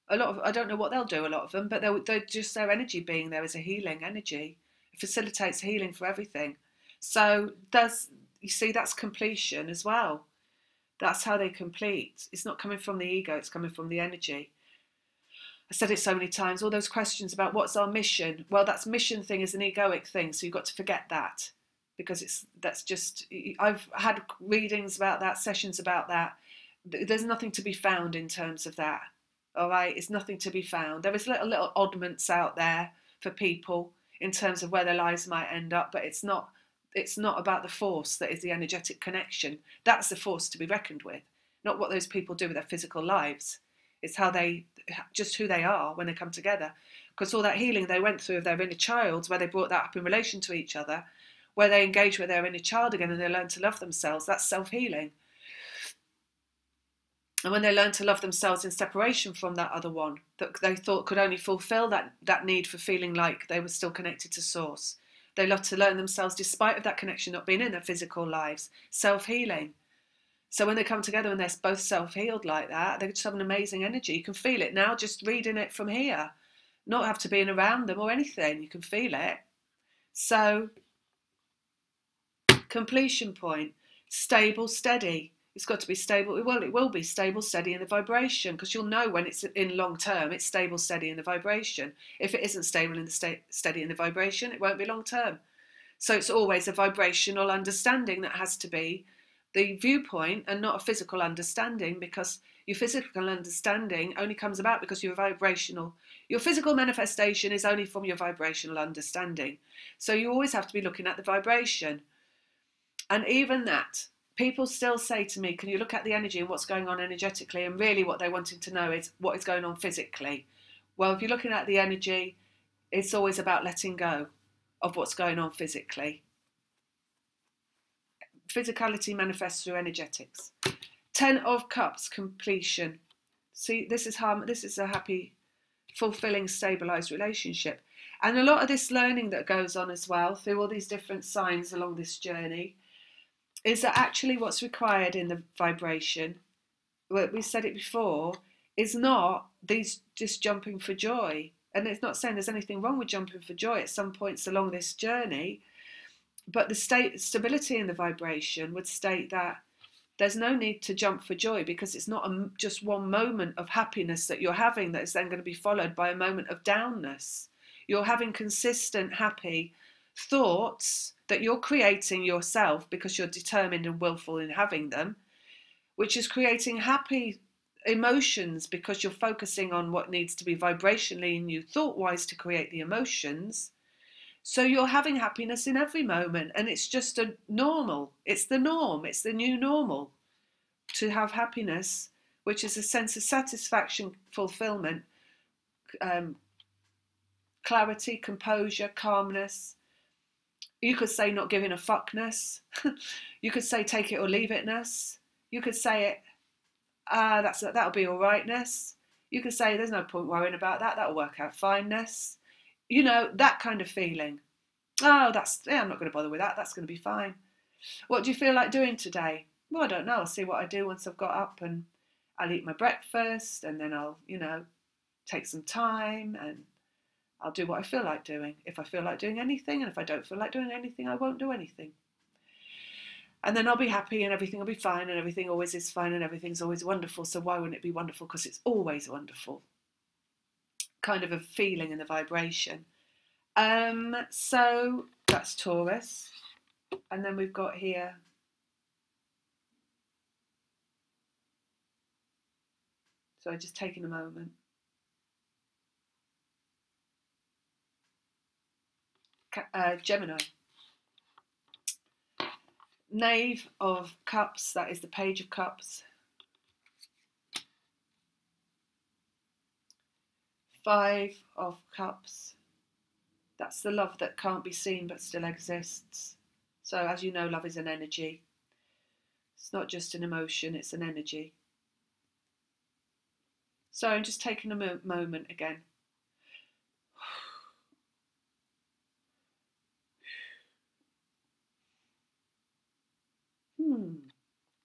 A lot of, I don't know what they'll do, a lot of them, but they're just their energy being there as a healing energy. It facilitates healing for everything. So you see, that's completion as well. That's how they complete. It's not coming from the ego, it's coming from the energy. I said it so many times, all those questions about what's our mission. Well, that's mission thing is an egoic thing, so you've got to forget that, because that's just, I've had readings about that, sessions about that. There's nothing to be found in terms of that. All right, it's nothing to be found. There is little oddments out there for people in terms of where their lives might end up, but it's not about the force that is the energetic connection. That's the force to be reckoned with, not what those people do with their physical lives. It's how just who they are when they come together. Because all that healing they went through of their inner child, where they brought that up in relation to each other, where they engage with their inner child again and they learn to love themselves, that's self-healing. And when they learn to love themselves in separation from that other one that they thought could only fulfill that need for feeling like they were still connected to source, they love to learn themselves despite of that connection not being in their physical lives, self-healing. So when they come together and they're both self-healed like that, they just have an amazing energy. You can feel it now just reading it from here. Not have to be in around them or anything. You can feel it. So, completion point, stable, steady. It's got to be stable. Well, it will be stable, steady in the vibration, because you'll know when it's in long term, it's stable, steady in the vibration. If it isn't stable in the steady in the vibration, it won't be long term. So it's always a vibrational understanding that has to be the viewpoint and not a physical understanding, because your physical understanding only comes about because you're vibrational. Your physical manifestation is only from your vibrational understanding. So you always have to be looking at the vibration. And even that, people still say to me, can you look at the energy and what's going on energetically? And really what they're wanting to know is what is going on physically. Well, if you're looking at the energy, it's always about letting go of what's going on physically. Physicality manifests through energetics. 10 of Cups, completion. See, this is a happy, fulfilling, stabilised relationship. And a lot of this learning that goes on as well through all these different signs along this journey is that actually what's required in the vibration, we said it before, is not these just jumping for joy. And it's not saying there's anything wrong with jumping for joy at some points along this journey, but the stability in the vibration would state that there's no need to jump for joy, because it's not just one moment of happiness that you're having that is then going to be followed by a moment of downness. You're having consistent, happy thoughts that you're creating yourself because you're determined and willful in having them, which is creating happy emotions because you're focusing on what needs to be vibrationally in you thought-wise to create the emotions. So you're having happiness in every moment, and it's just a normal. It's the norm. It's the new normal to have happiness, which is a sense of satisfaction, fulfillment, clarity, composure, calmness. You could say not giving a fuckness. You could say take it or leave itness. You could say it, that'll be all rightness. You could say there's no point worrying about that. That'll work out fineness. You know, that kind of feeling. Oh, I'm not going to bother with that. That's going to be fine. What do you feel like doing today? Well, I don't know. I'll see what I do once I've got up, and I'll eat my breakfast, and then I'll, take some time, and I'll do what I feel like doing. If I feel like doing anything, and if I don't feel like doing anything, I won't do anything. And then I'll be happy, and everything will be fine, and everything always is fine, and everything's always wonderful. So why wouldn't it be wonderful? Because it's always wonderful. Kind of a feeling in the vibration. So that's Taurus. And then we've got here so just taking a moment. Gemini. Knave of Cups, that is the Page of Cups. Five of Cups, that's the love that can't be seen but still exists. So as you know, love is an energy. It's not just an emotion, it's an energy. So I'm just taking a moment again.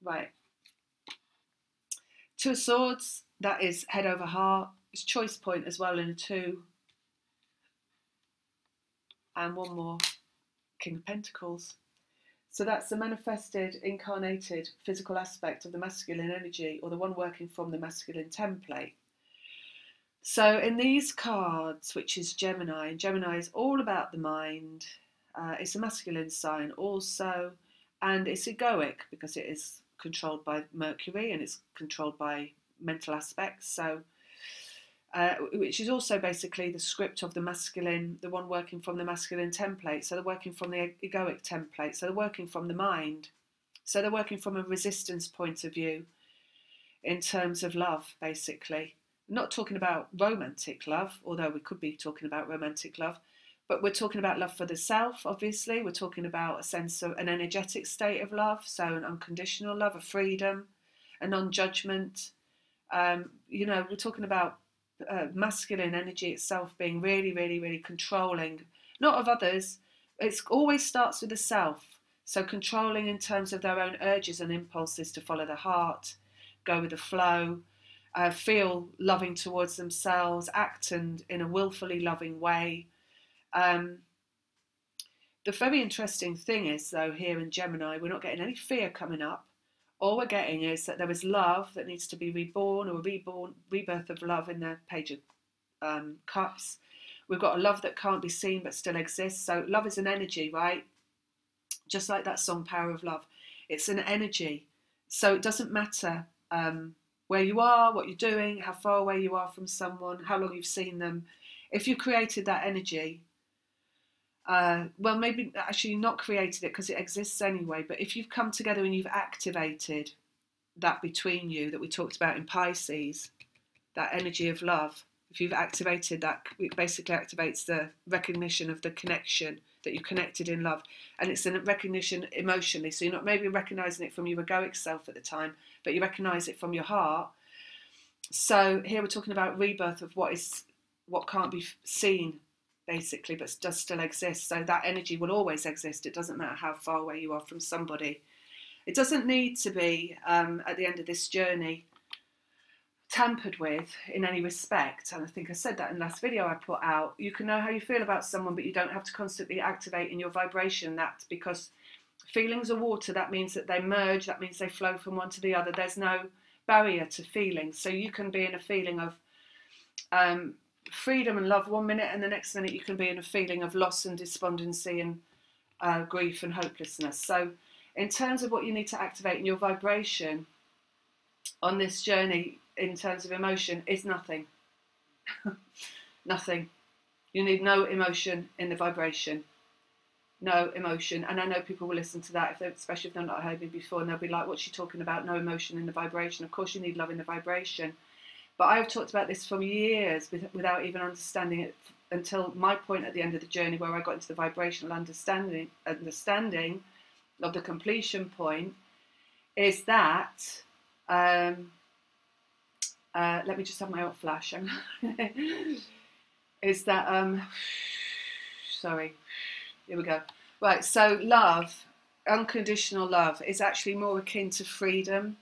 Right. Two of Swords, that is head over heart. It's choice point as well in a 2. And one more, King of Pentacles. So that's the manifested, incarnated, physical aspect of the masculine energy, or the one working from the masculine template. So in these cards, which is Gemini, and Gemini is all about the mind. It's a masculine sign also, and it's egoic because it is controlled by Mercury and it's controlled by mental aspects. So, which is also basically the script of the masculine, the one working from the masculine template. So they're working from the egoic template. So they're working from the mind. So they're working from a resistance point of view in terms of love, basically. Not talking about romantic love, although we could be talking about romantic love, but we're talking about love for the self, obviously. We're talking about a sense of an energetic state of love, so an unconditional love, a freedom, a non-judgment. You know, we're talking about masculine energy itself being really, really, really controlling, not of others. It always starts with the self. So controlling in terms of their own urges and impulses to follow the heart, go with the flow, feel loving towards themselves, act in a willfully loving way. The very interesting thing is, though, here in Gemini, we're not getting any fear coming up. All we're getting is that there is love that needs to be reborn, or a rebirth of love in the Page of Cups. We've got a love that can't be seen but still exists. So love is an energy, right? Just like that song, Power of Love. It's an energy. So it doesn't matter where you are, what you're doing, how far away you are from someone, how long you've seen them. If you created that energy, well, maybe actually not created it because it exists anyway, but if you've come together and you've activated that between you that we talked about in Pisces, that energy of love, if you've activated that, it basically activates the recognition of the connection that you've connected in love. And it's a recognition emotionally. So you're not maybe recognizing it from your egoic self at the time, but you recognize it from your heart. So here we're talking about rebirth of what can't be seen, basically, but does still exist. So that energy will always exist. It doesn't matter how far away you are from somebody. It doesn't need to be, at the end of this journey, tampered with in any respect. And I think I said that in the last video I put out. You can know how you feel about someone, but you don't have to constantly activate in your vibration that, because feelings are water. That means that they merge. That means they flow from one to the other. There's no barrier to feelings. So you can be in a feeling of freedom and love one minute, and the next minute you can be in a feeling of loss and despondency and grief and hopelessness. So in terms of what you need to activate in your vibration on this journey in terms of emotion is nothing. Nothing. You need no emotion in the vibration. No emotion. And I know people will listen to that, especially if they've not heard me before, and they'll be like, what's she talking about? No emotion in the vibration. Of course you need love in the vibration. But I've talked about this for years without even understanding it until my point at the end of the journey, where I got into the vibrational understanding of the completion point, is that, let me just have my hot flash, is that, sorry, here we go. Right, so love, unconditional love, is actually more akin to freedom,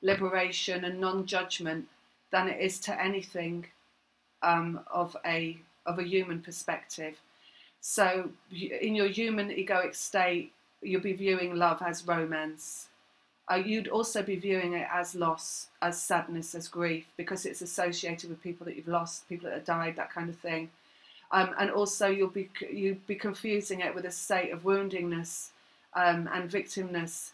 liberation and non-judgment than it is to anything of a human perspective. So in your human egoic state, you'll be viewing love as romance. You'd also be viewing it as loss, as sadness, as grief, because it's associated with people that you've lost, people that have died, that kind of thing. And also you'll be confusing it with a state of woundingness and victimness,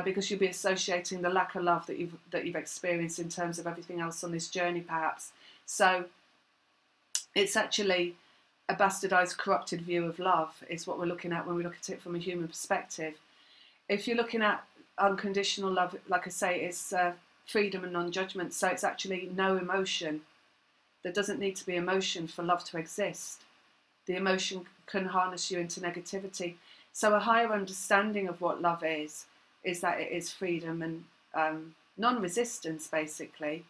because you'll be associating the lack of love that you've experienced in terms of everything else on this journey, perhaps. So it's actually a bastardized, corrupted view of love is what we're looking at when we look at it from a human perspective. If you're looking at unconditional love, like I say, it's freedom and non-judgment. So it's actually no emotion. There doesn't need to be emotion for love to exist. The emotion can harness you into negativity. So a higher understanding of what love is that it is freedom and non-resistance, basically.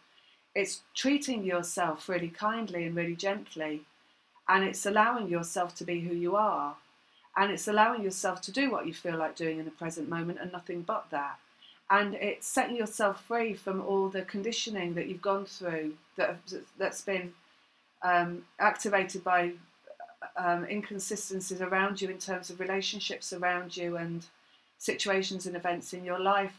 It's treating yourself really kindly and really gently, and it's allowing yourself to be who you are, and it's allowing yourself to do what you feel like doing in the present moment and nothing but that. And it's setting yourself free from all the conditioning that you've gone through that's been activated by inconsistencies around you in terms of relationships around you and situations and events in your life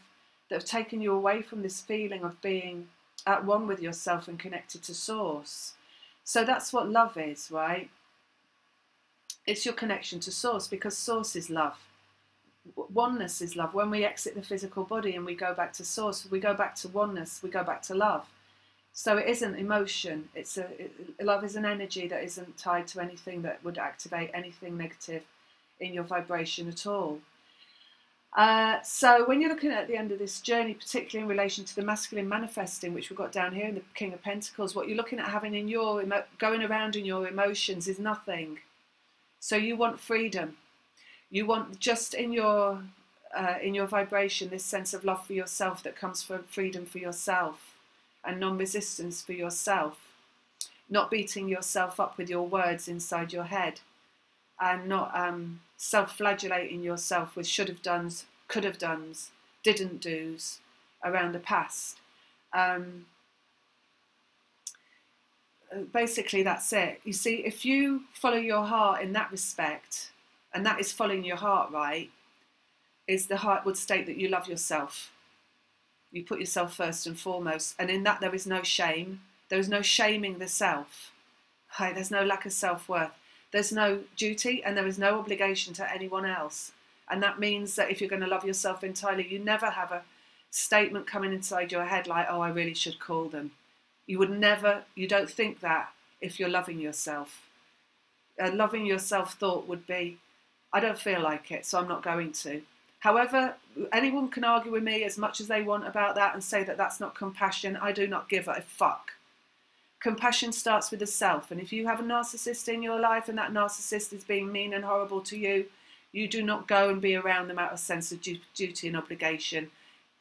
that have taken you away from this feeling of being at one with yourself and connected to Source. So that's what love is, right? It's your connection to Source, because Source is love. Oneness is love. When we exit the physical body and we go back to Source, we go back to oneness, we go back to love. So it isn't emotion. Love is an energy that isn't tied to anything that would activate anything negative in your vibration at all. So when you're looking at the end of this journey, particularly in relation to the masculine manifesting, which we've got down here in the King of Pentacles, what you're looking at having in your going around in your emotions is nothing. So you want freedom. You want just in your vibration this sense of love for yourself that comes from freedom for yourself and non-resistance for yourself, not beating yourself up with your words inside your head, and not self-flagellating yourself with should have dones, could have dones, didn't do's around the past. Basically that's it. You see, if you follow your heart in that respect, and that is following your heart, right, is the heart would state that you love yourself. You put yourself first and foremost, and in that there is no shame. There is no shaming the self. Right? There's no lack of self-worth. There's no duty, and there is no obligation to anyone else. And that means that if you're going to love yourself entirely, you never have a statement coming inside your head like, oh, I really should call them. You would never, you don't think that if you're loving yourself. A loving yourself thought would be, I don't feel like it, so I'm not going to. However, anyone can argue with me as much as they want about that and say that that's not compassion. I do not give a fuck. Compassion starts with the self, and if you have a narcissist in your life and that narcissist is being mean and horrible to you, you do not go and be around them out of sense of duty and obligation,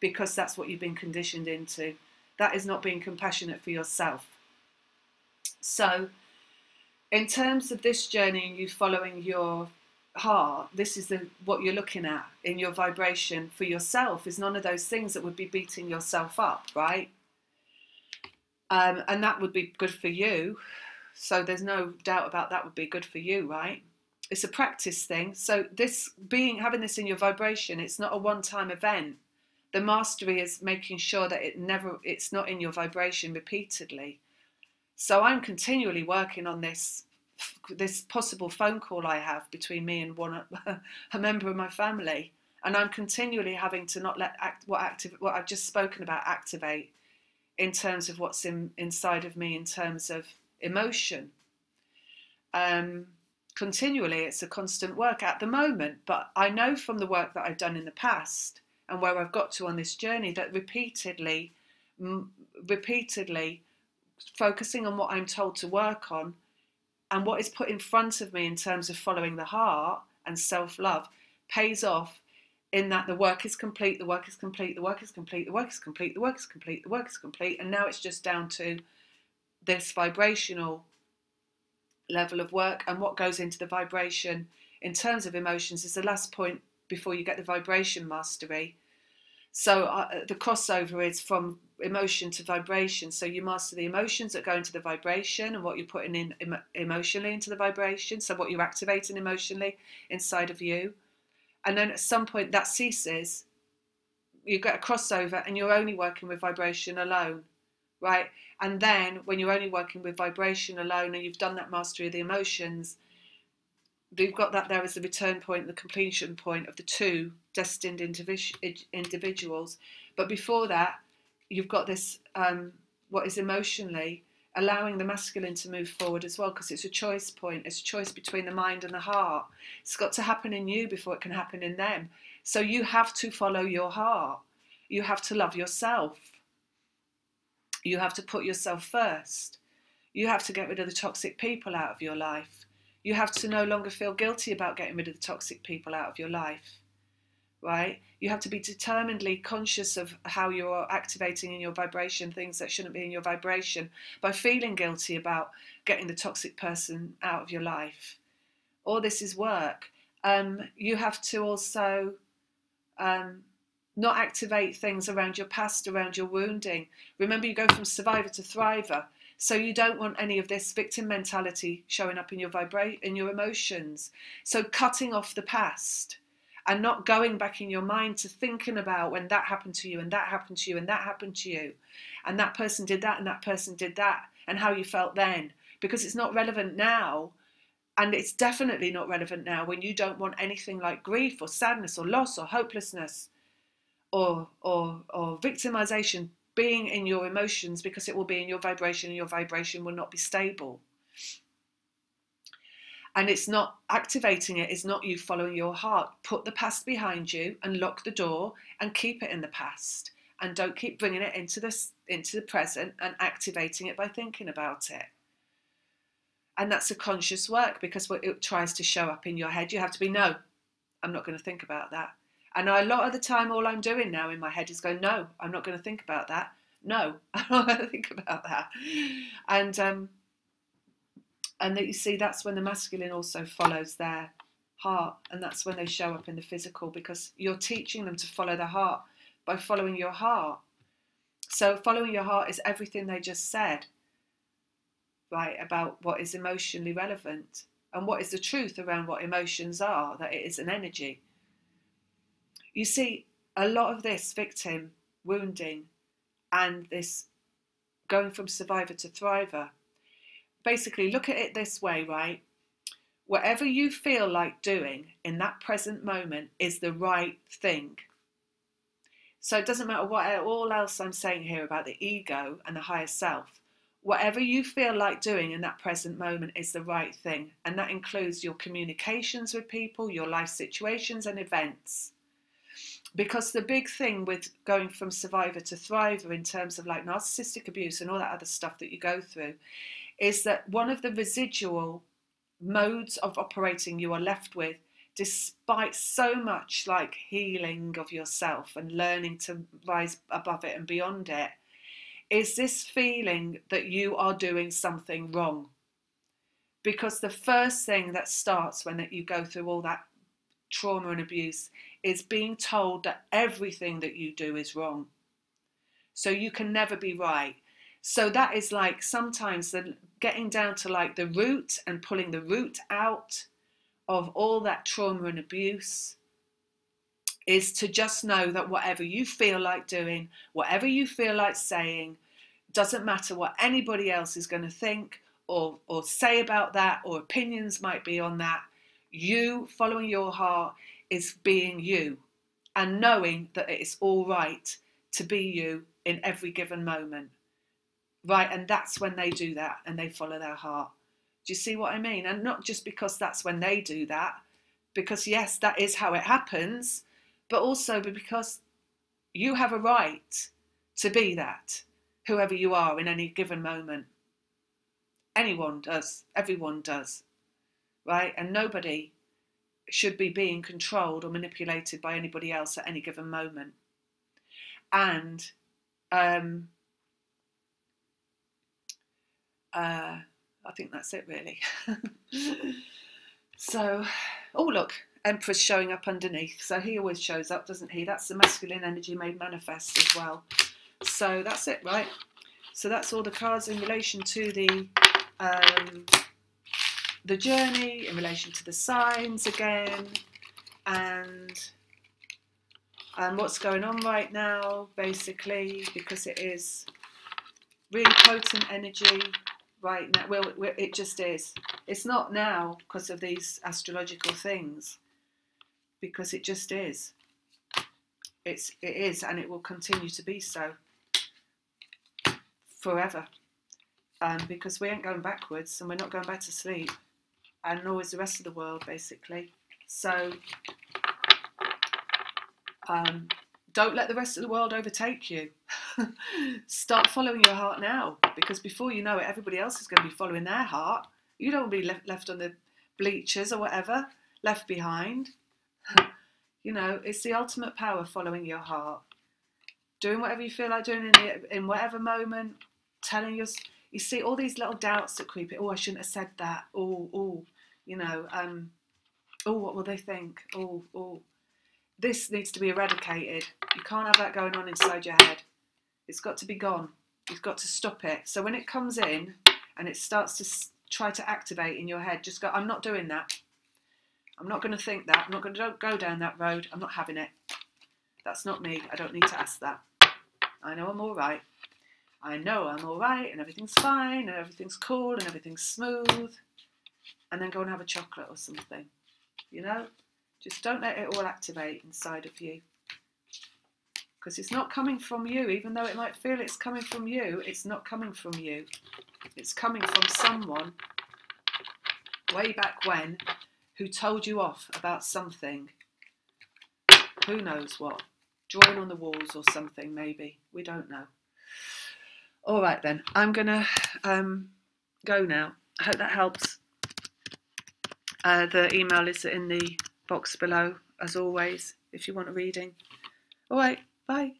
because that's what you've been conditioned into. That is not being compassionate for yourself. So, in terms of this journey and you following your heart, this is what you're looking at in your vibration for yourself, is none of those things that would be beating yourself up, right? And that would be good for you. So there's no doubt about that would be good for you, right? It's a practice thing. So having this in your vibration, it's not a one-time event. The mastery is making sure that it's not in your vibration repeatedly. So I'm continually working on this possible phone call I have between me and a member of my family, and I'm continually having to not let what I've just spoken about activate in terms of what's inside of me in terms of emotion. Continually, it's a constant work at the moment, but I know from the work that I've done in the past and where I've got to on this journey that repeatedly focusing on what I'm told to work on and what is put in front of me in terms of following the heart and self-love pays off, in that the work is complete, the work is complete, the work is complete, the work is complete, the work is complete, the work is complete, and now it's just down to this vibrational level of work. And what goes into the vibration in terms of emotions is the last point before you get the vibration mastery. So the crossover is from emotion to vibration. So you master the emotions that go into the vibration and what you're putting in emotionally into the vibration. So what you're activating emotionally inside of you. And then at some point that ceases. You get a crossover and you're only working with vibration alone, right? And then when you're only working with vibration alone and you've done that mastery of the emotions, we've got that there as the return point, the completion point of the two destined individuals. But before that, you've got this, what is emotionally allowing the masculine to move forward as well, because it's a choice point. It's a choice between the mind and the heart. It's got to happen in you before it can happen in them. So you have to follow your heart. You have to love yourself. You have to put yourself first. You have to get rid of the toxic people out of your life. You have to no longer feel guilty about getting rid of the toxic people out of your life, right? You have to be determinedly conscious of how you're activating in your vibration things that shouldn't be in your vibration by feeling guilty about getting the toxic person out of your life. All this is work. You have to also not activate things around your past, around your wounding. Remember, you go from survivor to thriver. So you don't want any of this victim mentality showing up in your in your emotions. So cutting off the past and not going back in your mind to thinking about when that happened to you and that happened to you and that happened to you and that person did that and that person did that and how you felt then, because it's not relevant now. And it's definitely not relevant now when you don't want anything like grief or sadness or loss or hopelessness or victimization being in your emotions, because it will be in your vibration and your vibration will not be stable. And it's not activating it, it's not you following your heart. Put the past behind you and lock the door and keep it in the past. And don't keep bringing it into the present and activating it by thinking about it. And that's a conscious work, because it tries to show up in your head. You have to be, no, I'm not going to think about that. And a lot of the time, all I'm doing now in my head is going, no, I'm not going to think about that. No, I'm not going to think about that. And that, you see, that's when the masculine also follows their heart. And that's when they show up in the physical, because you're teaching them to follow their heart by following your heart. So following your heart is everything they just said, right, about what is emotionally relevant and what is the truth around what emotions are, that it is an energy. You see, a lot of this victim wounding and this going from survivor to thriver, basically look at it this way, right? Whatever you feel like doing in that present moment is the right thing. So it doesn't matter what all else I'm saying here about the ego and the higher self. Whatever you feel like doing in that present moment is the right thing. And that includes your communications with people, your life situations and events. Because the big thing with going from survivor to thriver in terms of like narcissistic abuse and all that other stuff that you go through is that one of the residual modes of operating you are left with, despite so much like healing of yourself and learning to rise above it and beyond it, is this feeling that you are doing something wrong. Because the first thing that starts when you go through all that trauma and abuse is being told that everything that you do is wrong. So you can never be right. So that is like sometimes getting down to like the root and pulling the root out of all that trauma and abuse is to just know that whatever you feel like doing, whatever you feel like saying, doesn't matter what anybody else is going to think or say about that, or opinions might be on that. You following your heart is being you and knowing that it's all right to be you in every given moment. Right, and that's when they do that and they follow their heart. Do you see what I mean? And not just because that's when they do that, because yes, that is how it happens, but also because you have a right to be that, whoever you are in any given moment. Anyone does, everyone does, right? And nobody should be being controlled or manipulated by anybody else at any given moment. And I think that's it really. So, oh look, Emperor's showing up underneath. So he always shows up, doesn't he? That's the masculine energy made manifest as well. So that's it, right? So that's all the cards in relation to the journey, in relation to the signs again, and what's going on right now, basically, because it is really potent energy right now. Well, it just is. It's not now because of these astrological things, because it just is. It is, and it will continue to be so forever. Because we ain't going backwards, and we're not going back to sleep, and nor is the rest of the world, basically. So don't let the rest of the world overtake you. Start following your heart now, because before you know it, everybody else is going to be following their heart. You don't want to be left on the bleachers or whatever, left behind. You know, it's the ultimate power, following your heart. Doing whatever you feel like doing in whatever moment, telling you see all these little doubts that creep in. Oh, I shouldn't have said that. Oh, you know, oh, what will they think? Oh. This needs to be eradicated. You can't have that going on inside your head. It's got to be gone. You've got to stop it. So when it comes in and it starts to try to activate in your head, just go, I'm not doing that. I'm not going to think that. I'm not going to go down that road. I'm not having it. That's not me. I don't need to ask that. I know I'm all right. I know I'm all right, and everything's fine, and everything's cool, and everything's smooth. And then go and have a chocolate or something. You know? Just don't let it all activate inside of you. Because it's not coming from you. Even though it might feel it's coming from you, it's not coming from you. It's coming from someone way back when who told you off about something. Who knows what? Drawing on the walls or something, maybe. We don't know. All right then. I'm going to go now. I hope that helps. The email is in the box below, as always, if you want a reading. All right, bye.